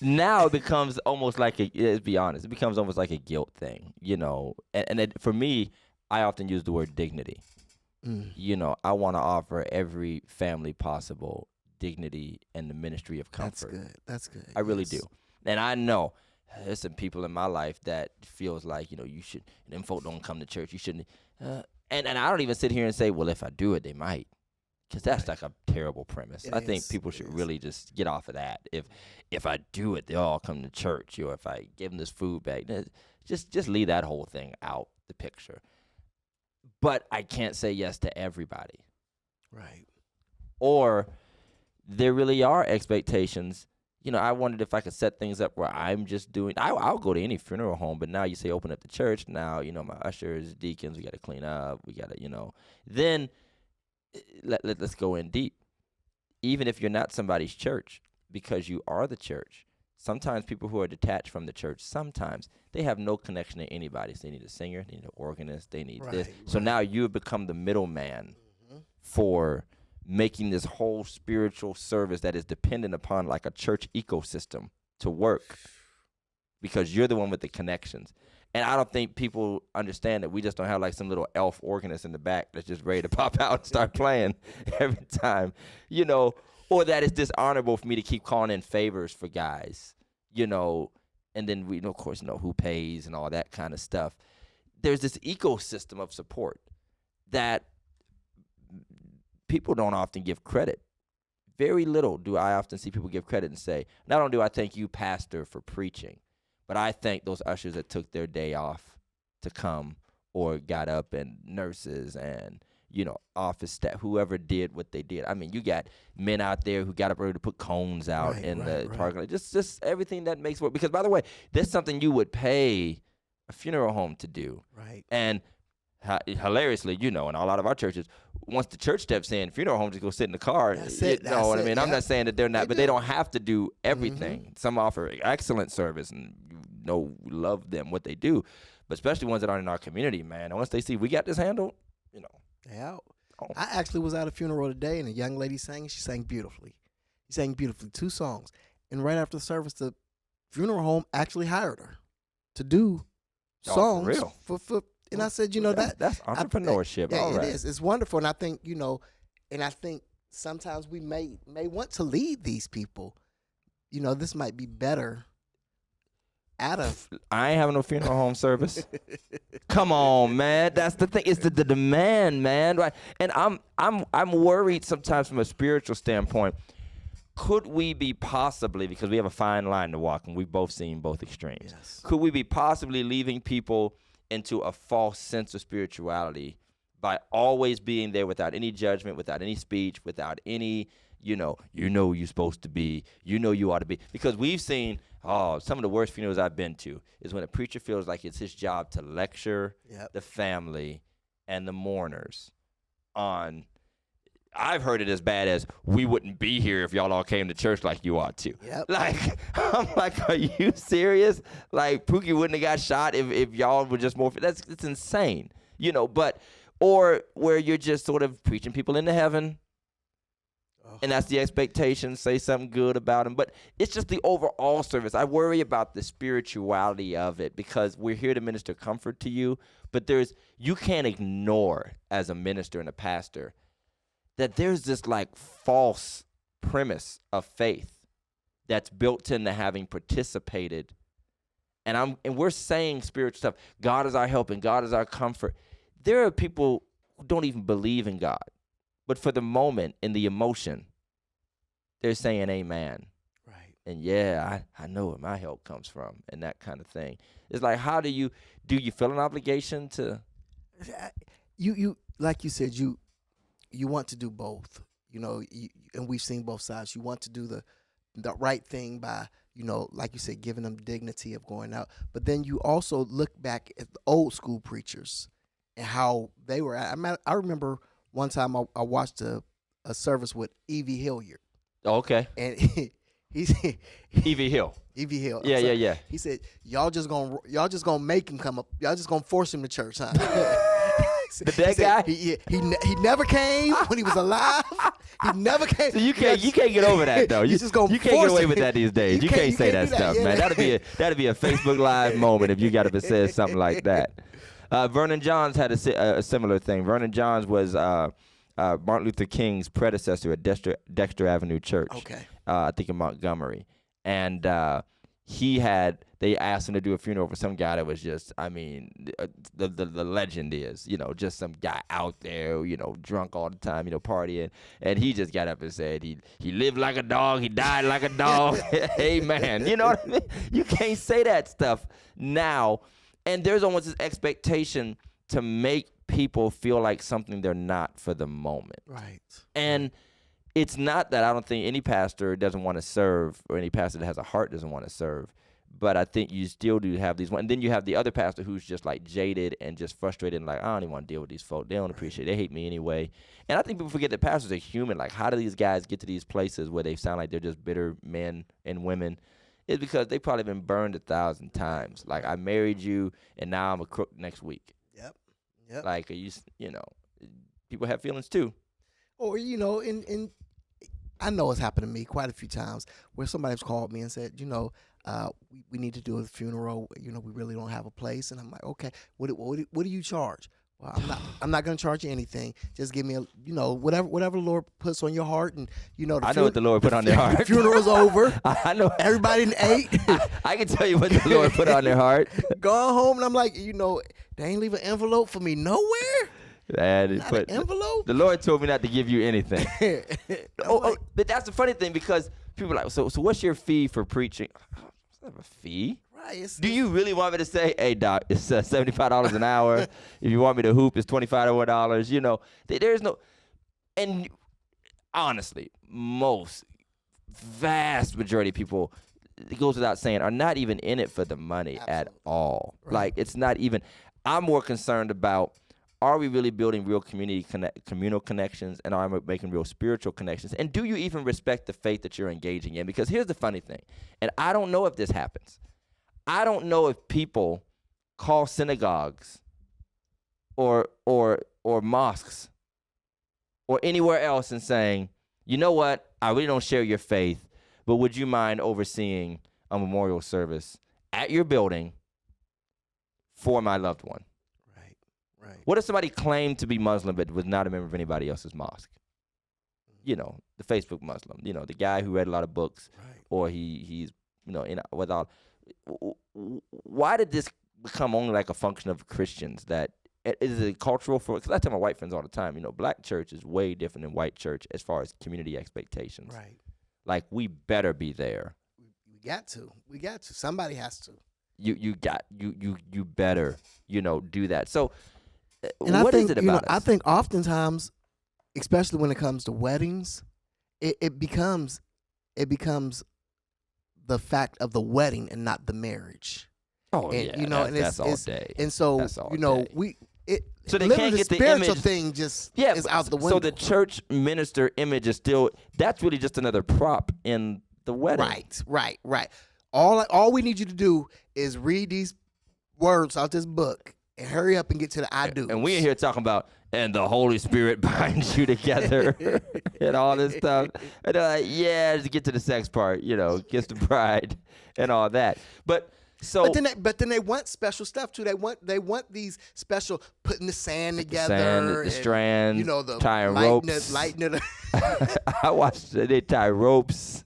now it becomes almost like let's be honest, it becomes almost like a guilt thing, you know. And for me, I often use the word dignity. You know, I want to offer every family possible dignity and the ministry of comfort. That's good. I really do. And I know there's some people in my life that feels like, you know, you should, them folk don't come to church. You shouldn't. And I don't even sit here and say, well, if I do it, they might. Because that's like a terrible premise. I think people should really just get off of that. If I do it, they'll all come to church. Or if I give them this food bag, just leave that whole thing out the picture. But I can't say yes to everybody. Right. Or there really are expectations. You know, I wondered if I could set things up where I'm just doing. I'll go to any funeral home, but now you say open up the church. Now, you know, my ushers, deacons, we got to clean up. We got to, you know. Then let's go in deep. Even if you're not somebody's church, because you are the church, sometimes people who are detached from the church, sometimes they have no connection to anybody. So they need a singer, they need an organist, they need this. So now you have become the middleman for making this whole spiritual service that is dependent upon like a church ecosystem to work, because you're the one with the connections. And I don't think people understand that we just don't have like some little elf organist in the back that's just ready to pop out and start playing every time, you know, or that it's dishonorable for me to keep calling in favors for guys, you know, and then we, of course, know who pays and all that kind of stuff. There's this ecosystem of support that people don't often give credit. Very little do I often see people give credit and say, not only do I thank you, pastor, for preaching, but I thank those ushers that took their day off to come, or got up, and nurses and, you know, office staff, whoever did what they did. I mean, you got men out there who got up early to put cones out in the parking lot. Just everything that makes work. Because, by the way, that's something you would pay a funeral home to do. Right. And hilariously, you know, in a lot of our churches, once the church steps in, funeral homes just go sit in the car. That's you it. know what I mean? I'm not saying that they're not, but they don't have to do everything. Mm-hmm. Some offer excellent service, and you know, we love them, what they do. But especially ones that aren't in our community, man. And once they see we got this handled, you know. They out. Oh. I actually was at a funeral today, and a young lady sang. She sang beautifully. She sang beautifully, 2 songs. And right after the service, the funeral home actually hired her to do songs for real? for And I said, that's entrepreneurship. All right. It is. It's wonderful. And I think, and I think sometimes we may want to lead these people. This might be better I ain't having no funeral home service. Come on, man. That's the thing. It's the demand, man. Right? And I'm worried sometimes from a spiritual standpoint. Could we be possibly, because we have a fine line to walk, and we've both seen both extremes. Yes. Could we be possibly leaving people into a false sense of spirituality by always being there without any judgment, without any speech, without any, you're supposed to be, you ought to be? Because we've seen, some of the worst funerals I've been to is when a preacher feels like it's his job to lecture the family and the mourners on, I've heard it as bad as, we wouldn't be here if y'all all came to church like you ought to. Yep. Like, I'm like, are you serious? Like, Pookie wouldn't have got shot if y'all were just more, that's insane, but, or where you're just sort of preaching people into heaven, and that's the expectation, say something good about them. But it's just the overall service. I worry about the spirituality of it because we're here to minister comfort to you, but you can't ignore as a minister and a pastor that there's this like false premise of faith that's built into having participated. And we're saying spiritual stuff. God is our help and God is our comfort. There are people who don't even believe in God, but for the moment, in the emotion, they're saying amen. Right. And I know where my help comes from and that kind of thing. It's like, do you feel an obligation to? You like you said, you want to do both, and we've seen both sides. You want to do the right thing by, like you said, giving them dignity of going out. But then you also look back at the old school preachers and how they were. I remember one time I watched a service with E.V. Hilliard. Oh, okay. And he's E.V. Hill. E.V. Hill. Yeah. He said, y'all just gonna make him come up. Y'all just gonna force him to church, huh? The dead guy? He never came when he was alive. He never came. So you can't get over that though. You can't get away with that these days. You can't say that stuff, man. That'd be a Facebook Live moment if you got to say something like that. Vernon Johns had a similar thing. Vernon Johns was Martin Luther King's predecessor at Dexter Avenue Church. Okay. I think in Montgomery, and they asked him to do a funeral for some guy that was just, the legend is, just some guy out there, drunk all the time, partying. And he just got up and said he lived like a dog, he died like a dog. Amen. You know what I mean? You can't say that stuff now. And there's almost this expectation to make people feel like something they're not for the moment. Right. And it's not that I don't think any pastor doesn't want to serve or any pastor that has a heart doesn't want to serve. But I think you still do have these ones. And then you have the other pastor who's just like jaded and just frustrated and like, I don't even want to deal with these folks. They don't appreciate it. They hate me anyway. And I think people forget that pastors are human. Like, how do these guys get to these places where they sound like they're just bitter men and women? It's because they've probably been burned 1,000 times. Like, I married you and now I'm a crook next week. Yep. Like, people have feelings too. Or, and I know it's happened to me quite a few times where somebody's called me and said, we need to do a funeral. We really don't have a place. And I'm like, okay, what do you charge? Well, I'm not going to charge you anything. Just give me whatever the Lord puts on your heart. And I know what the Lord put on their heart. The funeral's over. I know. Everybody ate. I can tell you what the Lord put on their heart. Going home and I'm like, they ain't leave an envelope for me nowhere. An envelope. The Lord told me not to give you anything. But that's the funny thing because people are like, so what's your fee for preaching? It's not a fee. Right. Do you really want me to say, hey, Doc, it's $75 an hour. If you want me to hoop, it's $25. There's no. And honestly, vast majority of people, it goes without saying, are not even in it for the money at all. Right. Like, it's not even. I'm more concerned about, are we really building real communal connections, and are we making real spiritual connections? And do you even respect the faith that you're engaging in? Because here's the funny thing, and I don't know if this happens. I don't know if people call synagogues or mosques or anywhere else and saying, you know what, I really don't share your faith, but would you mind overseeing a memorial service at your building for my loved one? Right. Right. What if somebody claimed to be Muslim but was not a member of anybody else's mosque? You know, the Facebook Muslim. You know, the guy who read a lot of books, or he's without. Why did this become only like a function of Christians? That is it cultural for? Because I tell my white friends all the time, black church is way different than white church as far as community expectations. Right. Like we better be there. We got to. Somebody has to. You better do that. So, and what is it about us? I think oftentimes, especially when it comes to weddings, it becomes the fact of the wedding and not the marriage. Oh, and, yeah, and that's all day. And so, day. So they can't get the spiritual image. thing just is out the window. So the church minister image is still, that's really just another prop in the wedding. Right. All we need you to do is read these words out this book and hurry up and get to the I do. And we in here talking about, and the Holy Spirit binds you together and all this stuff. And they're like, yeah, just get to the sex part, kiss the bride and all that. But then they want special stuff too. They want these special putting the sand together, the strands, the tying ropes. Lighting it. I watched they tie ropes.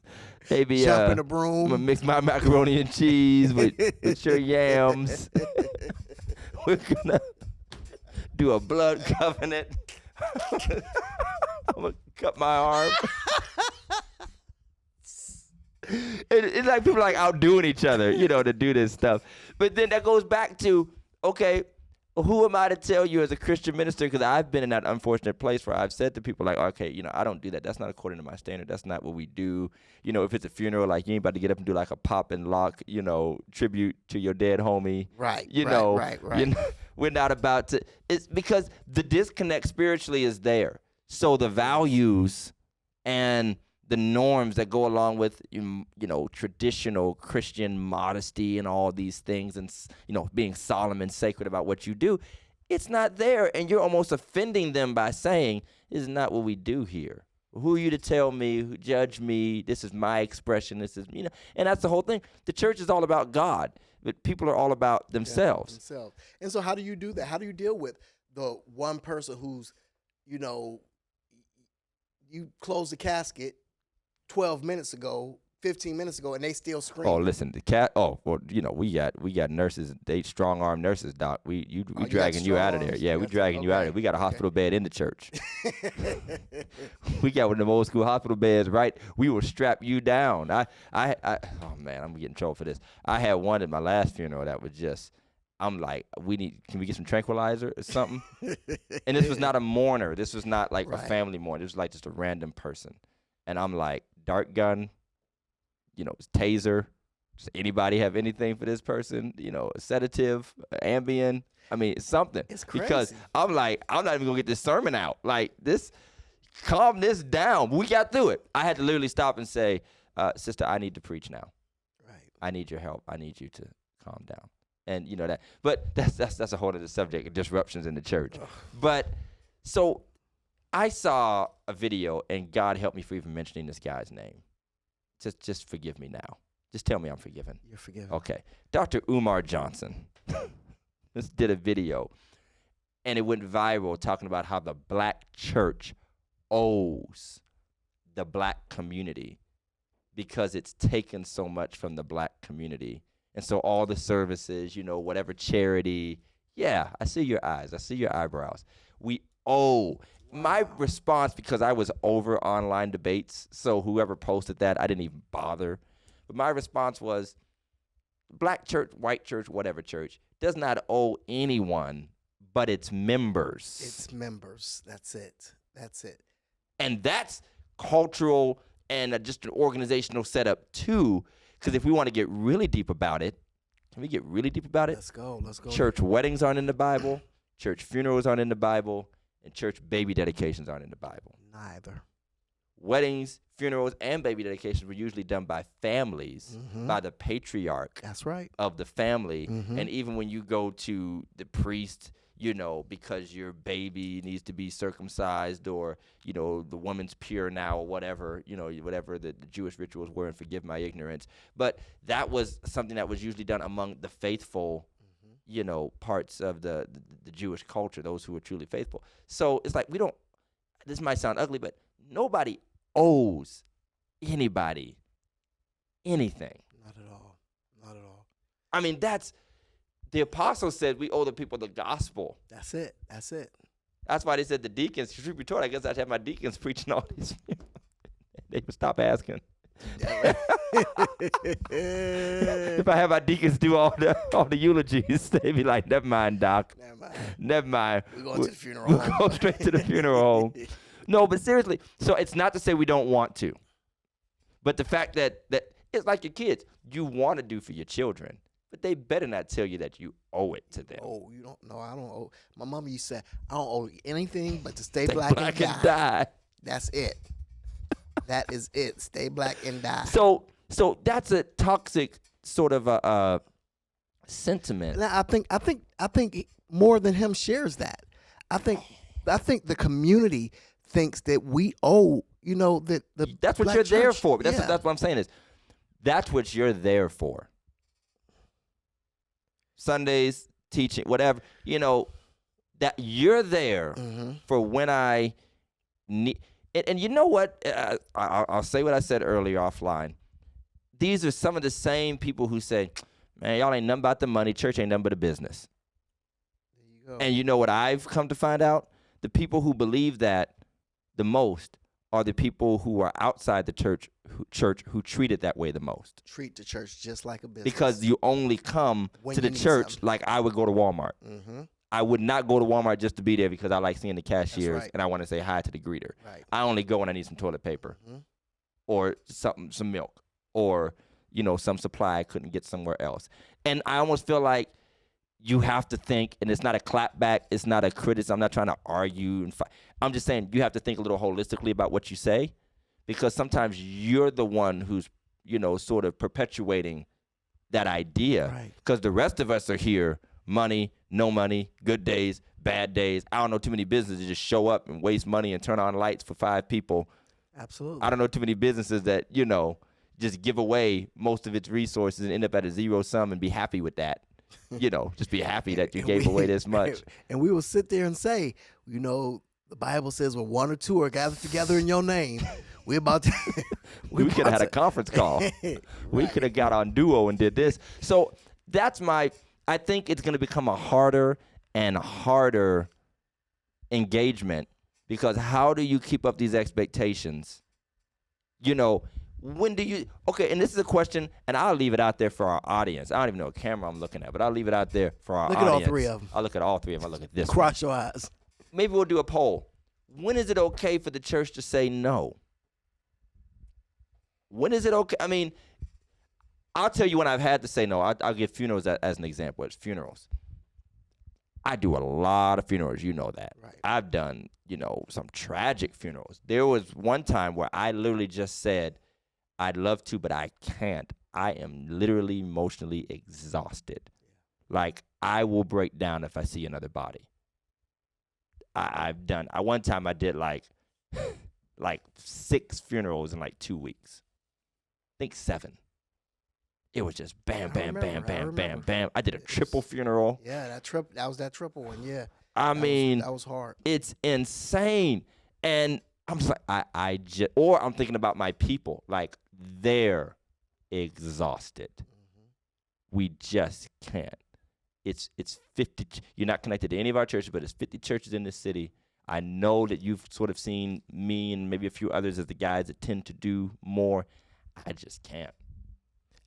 Maybe jumping a broom. I'm gonna mix my macaroni and cheese with your yams. We're gonna do a blood covenant. I'm gonna cut my arm. It's like people are like outdoing each other, to do this stuff. But then that goes back to, okay, who am I to tell you as a Christian minister? Because I've been in that unfortunate place where I've said to people like, okay, I don't do that. That's not according to my standard. That's not what we do. If it's a funeral, like you ain't about to get up and do like a pop and lock, tribute to your dead homie. Right. Right. We're not about to. It's because the disconnect spiritually is there. So the values and the norms that go along with, traditional Christian modesty and all these things and, being solemn and sacred about what you do, it's not there. And you're almost offending them by saying, this is not what we do here. Who are you to tell me, judge me? This is my expression. This is, and that's the whole thing. The church is all about God, but people are all about themselves. And so how do you do that? How do you deal with the one person who's, you close the casket 12 minutes ago, 15 minutes ago, and they still scream. Oh, listen, we got nurses, they strong-arm nurses, Doc. We dragging you out of there. Yeah, we dragging you out of there. We got a hospital bed in the church. We got one of them old school hospital beds, right? We will strap you down. Oh man, I'm getting in trouble for this. I had one at my last funeral that was just, I'm like, can we get some tranquilizer or something? And this was not a mourner. This was not like a family mourner. This was like just a random person. And I'm like, dart gun, taser. Does anybody have anything for this person? A sedative, Ambien. I mean, something. It's crazy. Because I'm like, I'm not even going to get this sermon out. Like, calm this down. We got through it. I had to literally stop and say, sister, I need to preach now. Right. I need your help. I need you to calm down. And that. But that's a whole other subject, disruptions in the church. Ugh. But so I saw a video, and God help me for even mentioning this guy's name. Just forgive me now. Just tell me I'm forgiven. You're forgiven. Okay. Dr. Umar Johnson just did a video, and it went viral talking about how the black church owes the black community because it's taken so much from the black community. And so all the services, whatever charity, yeah, I see your eyes. I see your eyebrows. We owe. My response, because I was over online debates, so whoever posted that, I didn't even bother. But my response was, black church, white church, whatever church, does not owe anyone but its members. Its members. That's it. And that's cultural and just an organizational setup, too. Because if we want to get really deep about it, can we get really deep about it? Let's go. Church weddings aren't in the Bible. Church funerals aren't in the Bible. And church baby dedications aren't in the Bible. Neither. Weddings, funerals, and baby dedications were usually done by families, by the patriarch. That's right. Of the family. And even when you go to the priest, because your baby needs to be circumcised or, the woman's pure now or whatever, whatever the Jewish rituals were, and forgive my ignorance. But that was something that was usually done among the faithful, parts of the Jewish culture, those who are truly faithful. So it's like this might sound ugly, but nobody owes anybody anything. Not at all. Not at all. I mean, the apostle said we owe the people the gospel. That's it. That's why they said the deacons, truth be told, I guess I'd have my deacons preaching all these. They would stop asking. If I have my deacons do all the eulogies, they'd be like, never mind, Doc. Never mind. We're going to the funeral We'll home. go straight to the funeral home. No, but seriously, so it's not to say we don't want to. But the fact that it's like your kids. You want to do for your children, but they better not tell you that you owe it to them. Oh, you don't know. I don't owe. My mama used to say, I don't owe you anything but to stay Stay black black and and die. die. That's it. That is it. Stay black and die. So that's a toxic sort of a sentiment. Now, I think more than him shares that. I think the community thinks that we owe, that the That's what black you're there church- for. That's yeah. what I'm saying is, that's what you're there for. Sundays, teaching, whatever, that you're there for when I need. And you know what? I'll say what I said earlier offline. These are some of the same people who say, man, y'all ain't nothing about the money. Church ain't nothing but a business. There you go. And you know what I've come to find out? The people who believe that the most are the people who are outside the church who treat it that way the most. Treat the church just like a business. Because you only come When to you the need church something. like I would go to Walmart. Mm-hmm. I would not go to Walmart just to be there because I like seeing the cashiers right. and I want to say hi to the greeter. Right. I only go when I need some toilet paper or some milk or, some supply I couldn't get somewhere else. And I almost feel like you have to think, and it's not a clapback, it's not a criticism. I'm not trying to argue and fight. I'm just saying you have to think a little holistically about what you say, because sometimes you're the one who's, sort of perpetuating that idea. Right. Because the rest of us are here, money, no money, good days, bad days. I don't know too many businesses that just show up and waste money and turn on lights for 5 people. Absolutely. I don't know too many businesses that, just give away most of its resources and end up at a zero sum and be happy with that. Just be happy that you gave away this much. And we will sit there and say, the Bible says when 1 or 2 are gathered together in your name, we're about to. We could have had a conference call. We could have got on Duo and did this. So that's I think it's going to become a harder and harder engagement, because how do you keep up these expectations? When do you, okay, and this is a question, and I'll leave it out there for our audience. I don't even know what camera I'm looking at, but I'll leave it out there for our audience. Look at all 3 of them. I'll look at all 3 of them. I'll look at this one. Cross your eyes. Maybe we'll do a poll. When is it okay for the church to say no? When is it okay? I mean, I'll tell you when I've had to say no. I'll give funerals as an example. It's funerals. I do a lot of funerals. You know that. Right. I've done, some tragic funerals. There was one time where I literally just said, I'd love to, but I can't. I am literally emotionally exhausted. Like, I will break down if I see another body. One time I did like 6 funerals in like 2 weeks. I think 7. It was just bam, bam, bam, bam, bam, bam. I did a triple funeral. Yeah, that was that triple one. Yeah. That was hard. It's insane. And I'm just like, or I'm thinking about my people. Like, they're exhausted. We just can't. It's 50. You're not connected to any of our churches, but it's 50 churches in this city. I know that you've sort of seen me and maybe a few others as the guys that tend to do more. I just can't.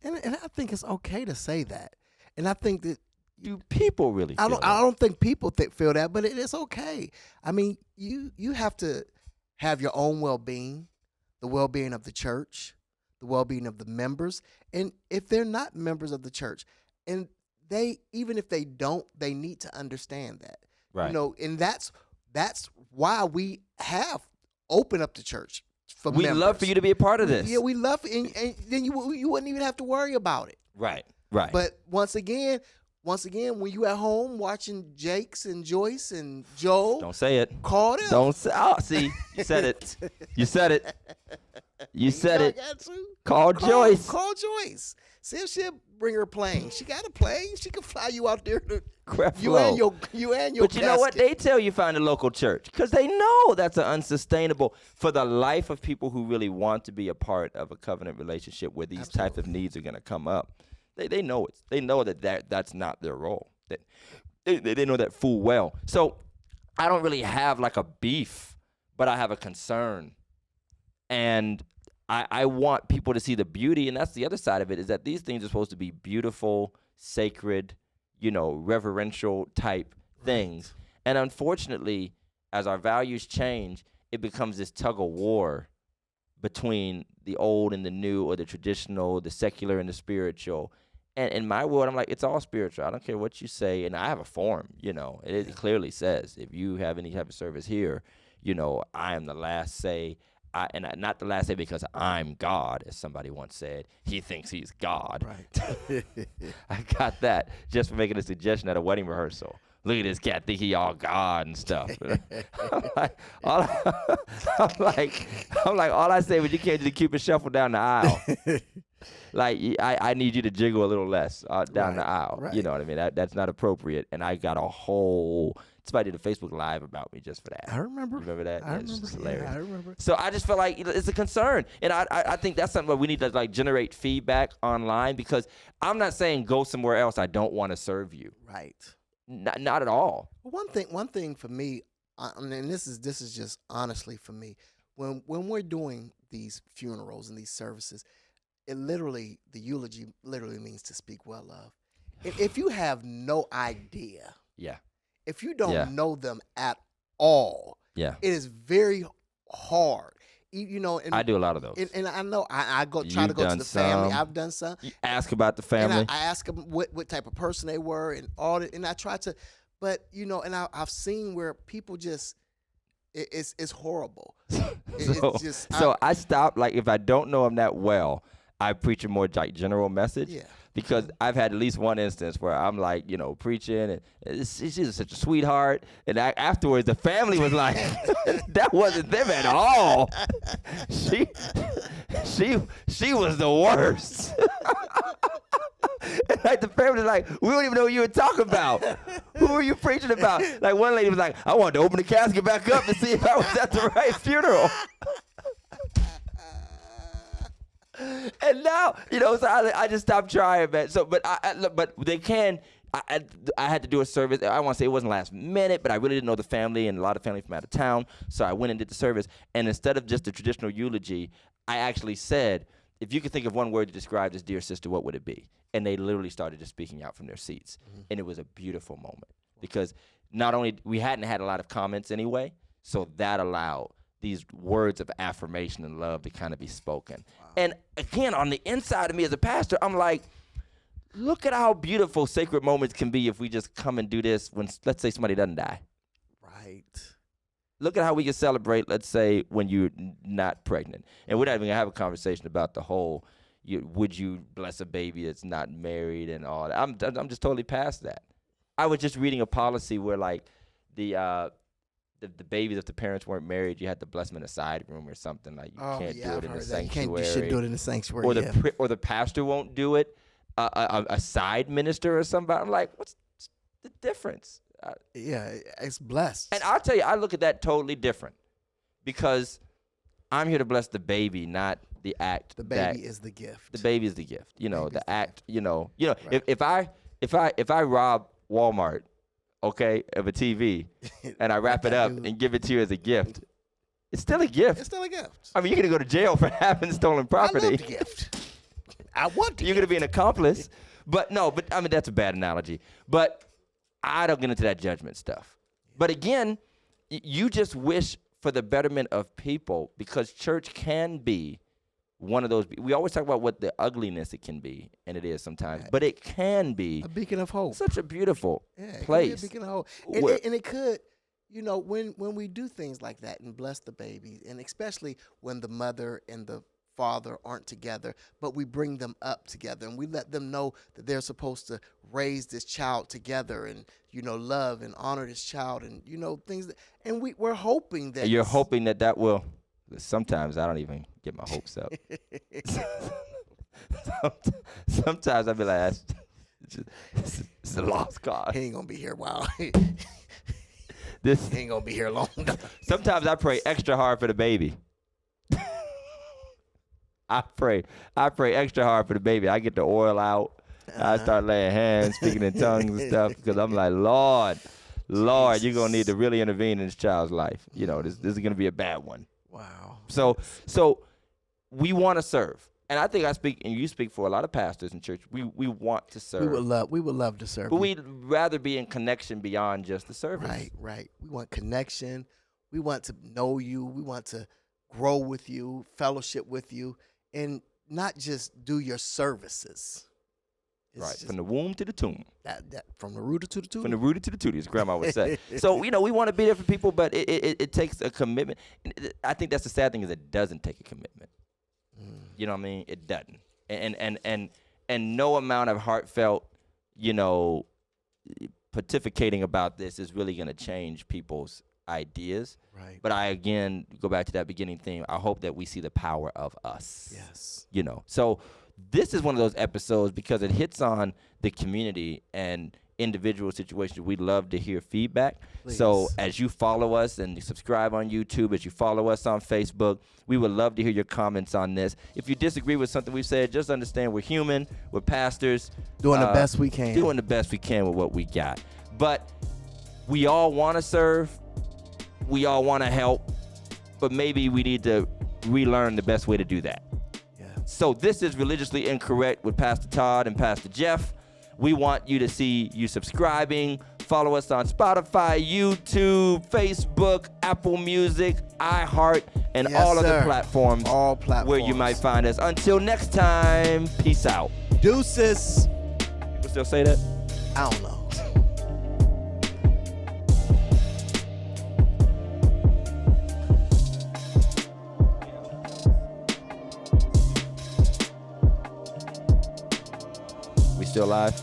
And I think it's okay to say that. And I think that do people really feel that? I don't think people feel that, but it is okay. I mean, you have to have your own well-being, the well-being of the church, the well-being of the members. And if they're not members of the church, and even if they don't, they need to understand that. Right. And that's why we have opened up the church for members. We love for you to be a part of this. Yeah, we love it, and then you wouldn't even have to worry about it. Right. But once again, when you at home watching Jakes and Joyce and Joel, don't say it. Call them. Don't say. Oh, see, you said it. You said it. You said it. Got to. Call Joyce. Call Joyce. See if she'll bring her plane. She got a plane. She can fly you out there to you and your But you know what? casket. They tell you find a local church because they know that's an unsustainable for the life of people who really want to be a part of a covenant relationship where these types of needs are going to come up. They know it. They know that's not their role. They know that full well. So I don't really have like a beef, but I have a concern. And I want people to see the beauty, and that's the other side of it, is that these things are supposed to be beautiful, sacred, reverential type things. And unfortunately, as our values change, it becomes this tug of war between the old and the new, or the traditional, the secular and the spiritual. And in my world, I'm like, it's all spiritual. I don't care what you say. And I have a form, it clearly says, if you have any type of service here, I am the last say. Not the last say because I'm God, as somebody once said. He thinks he's God. Right. I got that just for making a suggestion at a wedding rehearsal. Look at this cat, think he all God and stuff. I'm like, all I say was you can't just keep it shuffled down the aisle. Like, I need you to jiggle a little less down the aisle. Right. You know what I mean? That's not appropriate. And I got a whole. Somebody did a Facebook Live about me just for that. I remember. You remember that? I It's remember. just hilarious. Yeah, I remember. So I just feel like it's a concern. And I think that's something where we need to like generate feedback online, because I'm not saying go somewhere else. I don't want to serve you. Right. Not at all. One thing for me, and this is just honestly for me, when we're doing these funerals and these services, the eulogy literally means to speak well of. If you have no idea, Yeah. if you don't know them at all, Yeah. it is very hard. And I do a lot of those. And I know I try to go to the family. I've done some. You ask about the family. And I ask them what type of person they were and all that. And I try to, but and I've seen where people just, it's horrible. It's just, I stop, like, if I don't know them that well, I preach a more like general message. Yeah. Because I've had at least one instance where I'm like, preaching, and she's such a sweetheart. And afterwards, the family was like, that wasn't them at all. She was the worst. And like the family was like, we don't even know what you were talking about. Who were you preaching about? Like one lady was like, I wanted to open the casket back up and see if I was at the right funeral. And now, so I just stopped trying, man. So, but they can. I had to do a service. I want to say it wasn't last minute, but I really didn't know the family and a lot of family from out of town. So I went and did the service. And instead of just the traditional eulogy, I actually said, if you could think of one word to describe this dear sister, what would it be? And they literally started just speaking out from their seats. Mm-hmm. And it was a beautiful moment because not only we hadn't had a lot of comments anyway, so that allowed these words of affirmation and love to kind of be spoken. Wow. And again, on the inside of me as a pastor, I'm like, look at how beautiful sacred moments can be if we just come and do this when, let's say, somebody doesn't die. Right. Look at how we can celebrate, let's say, when you're not pregnant. And we're not even going to have a conversation about the whole, would you bless a baby that's not married and all that. I'm just totally past that. I was just reading a policy where, like, the babies, if the parents weren't married, you had to bless them in a side room or something. Like, you can't do it in the sanctuary. You shouldn't do it in the sanctuary. Or the pastor won't do it. A side minister or somebody. I'm like, what's the difference? It's blessed. And I'll tell you, I look at that totally different because I'm here to bless the baby, not the act. The baby is the gift. The baby is the gift. The act. Right. If I rob Walmart, okay, of a TV, and I wrap it up and give it to you as a gift, it's still a gift. It's still a gift. I mean, you're going to go to jail for having stolen property. I love the gift. I want the You're going to be an accomplice. But I mean, that's a bad analogy. But I don't get into that judgment stuff. But again, you just wish for the betterment of people because church can be one of those. We always talk about what the ugliness it can be, and it is sometimes, but it can be a beacon of hope. Such a beautiful It place. can be a beacon of hope. And it could, when we do things like that and bless the baby, and especially when the mother and the father aren't together, but we bring them up together and we let them know that they're supposed to raise this child together and, love and honor this child and, things that, and we're hoping that you're hoping that will Sometimes I don't even get my hopes up. Sometimes I be like, it's a lost cause. He ain't gonna be here. Wow. This He ain't gonna be here long. Sometimes I pray extra hard for the baby. I pray extra hard for the baby. I get the oil out. I start laying hands, speaking in tongues and stuff, because I'm like, Lord, Jesus. You're gonna need to really intervene in this child's life. You know, this is gonna be a bad one. Wow. So we want to serve, and I think I speak, and you speak for a lot of pastors in church. We want to serve. We would love to serve. But we'd rather be in connection beyond just the service. Right. We want connection. We want to know you. We want to grow with you, fellowship with you, and not just do your services. Right, from the womb to the tomb. That from the rooter to the tootie. From the rooter to the tootie, as Grandma would say. So, we want to be there for people, but it takes a commitment. I think that's the sad thing, is it doesn't take a commitment. You know what I mean? It doesn't. And no amount of heartfelt, pontificating about this is really going to change people's ideas. Right. But I, again, go back to that beginning theme. I hope that we see the power of us. Yes. So this is one of those episodes because it hits on the community and individual situations. We'd love to hear feedback. Please. So as you follow us and you subscribe on YouTube, as you follow us on Facebook, we would love to hear your comments on this. If you disagree with something we've said, just understand we're human, we're pastors. Doing the best we can. Doing the best we can with what we got. But we all want to serve. We all want to help. But maybe we need to relearn the best way to do that. So this is Religiously Incorrect with Pastor Todd and Pastor Jeff. We want you to see you subscribing. Follow us on Spotify, YouTube, Facebook, Apple Music, iHeart, and all other platforms. All platforms. Where you might find us. Until next time, peace out. Deuces. People still say that? I don't know. Still live?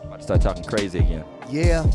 I'm about to start talking crazy again. Yeah.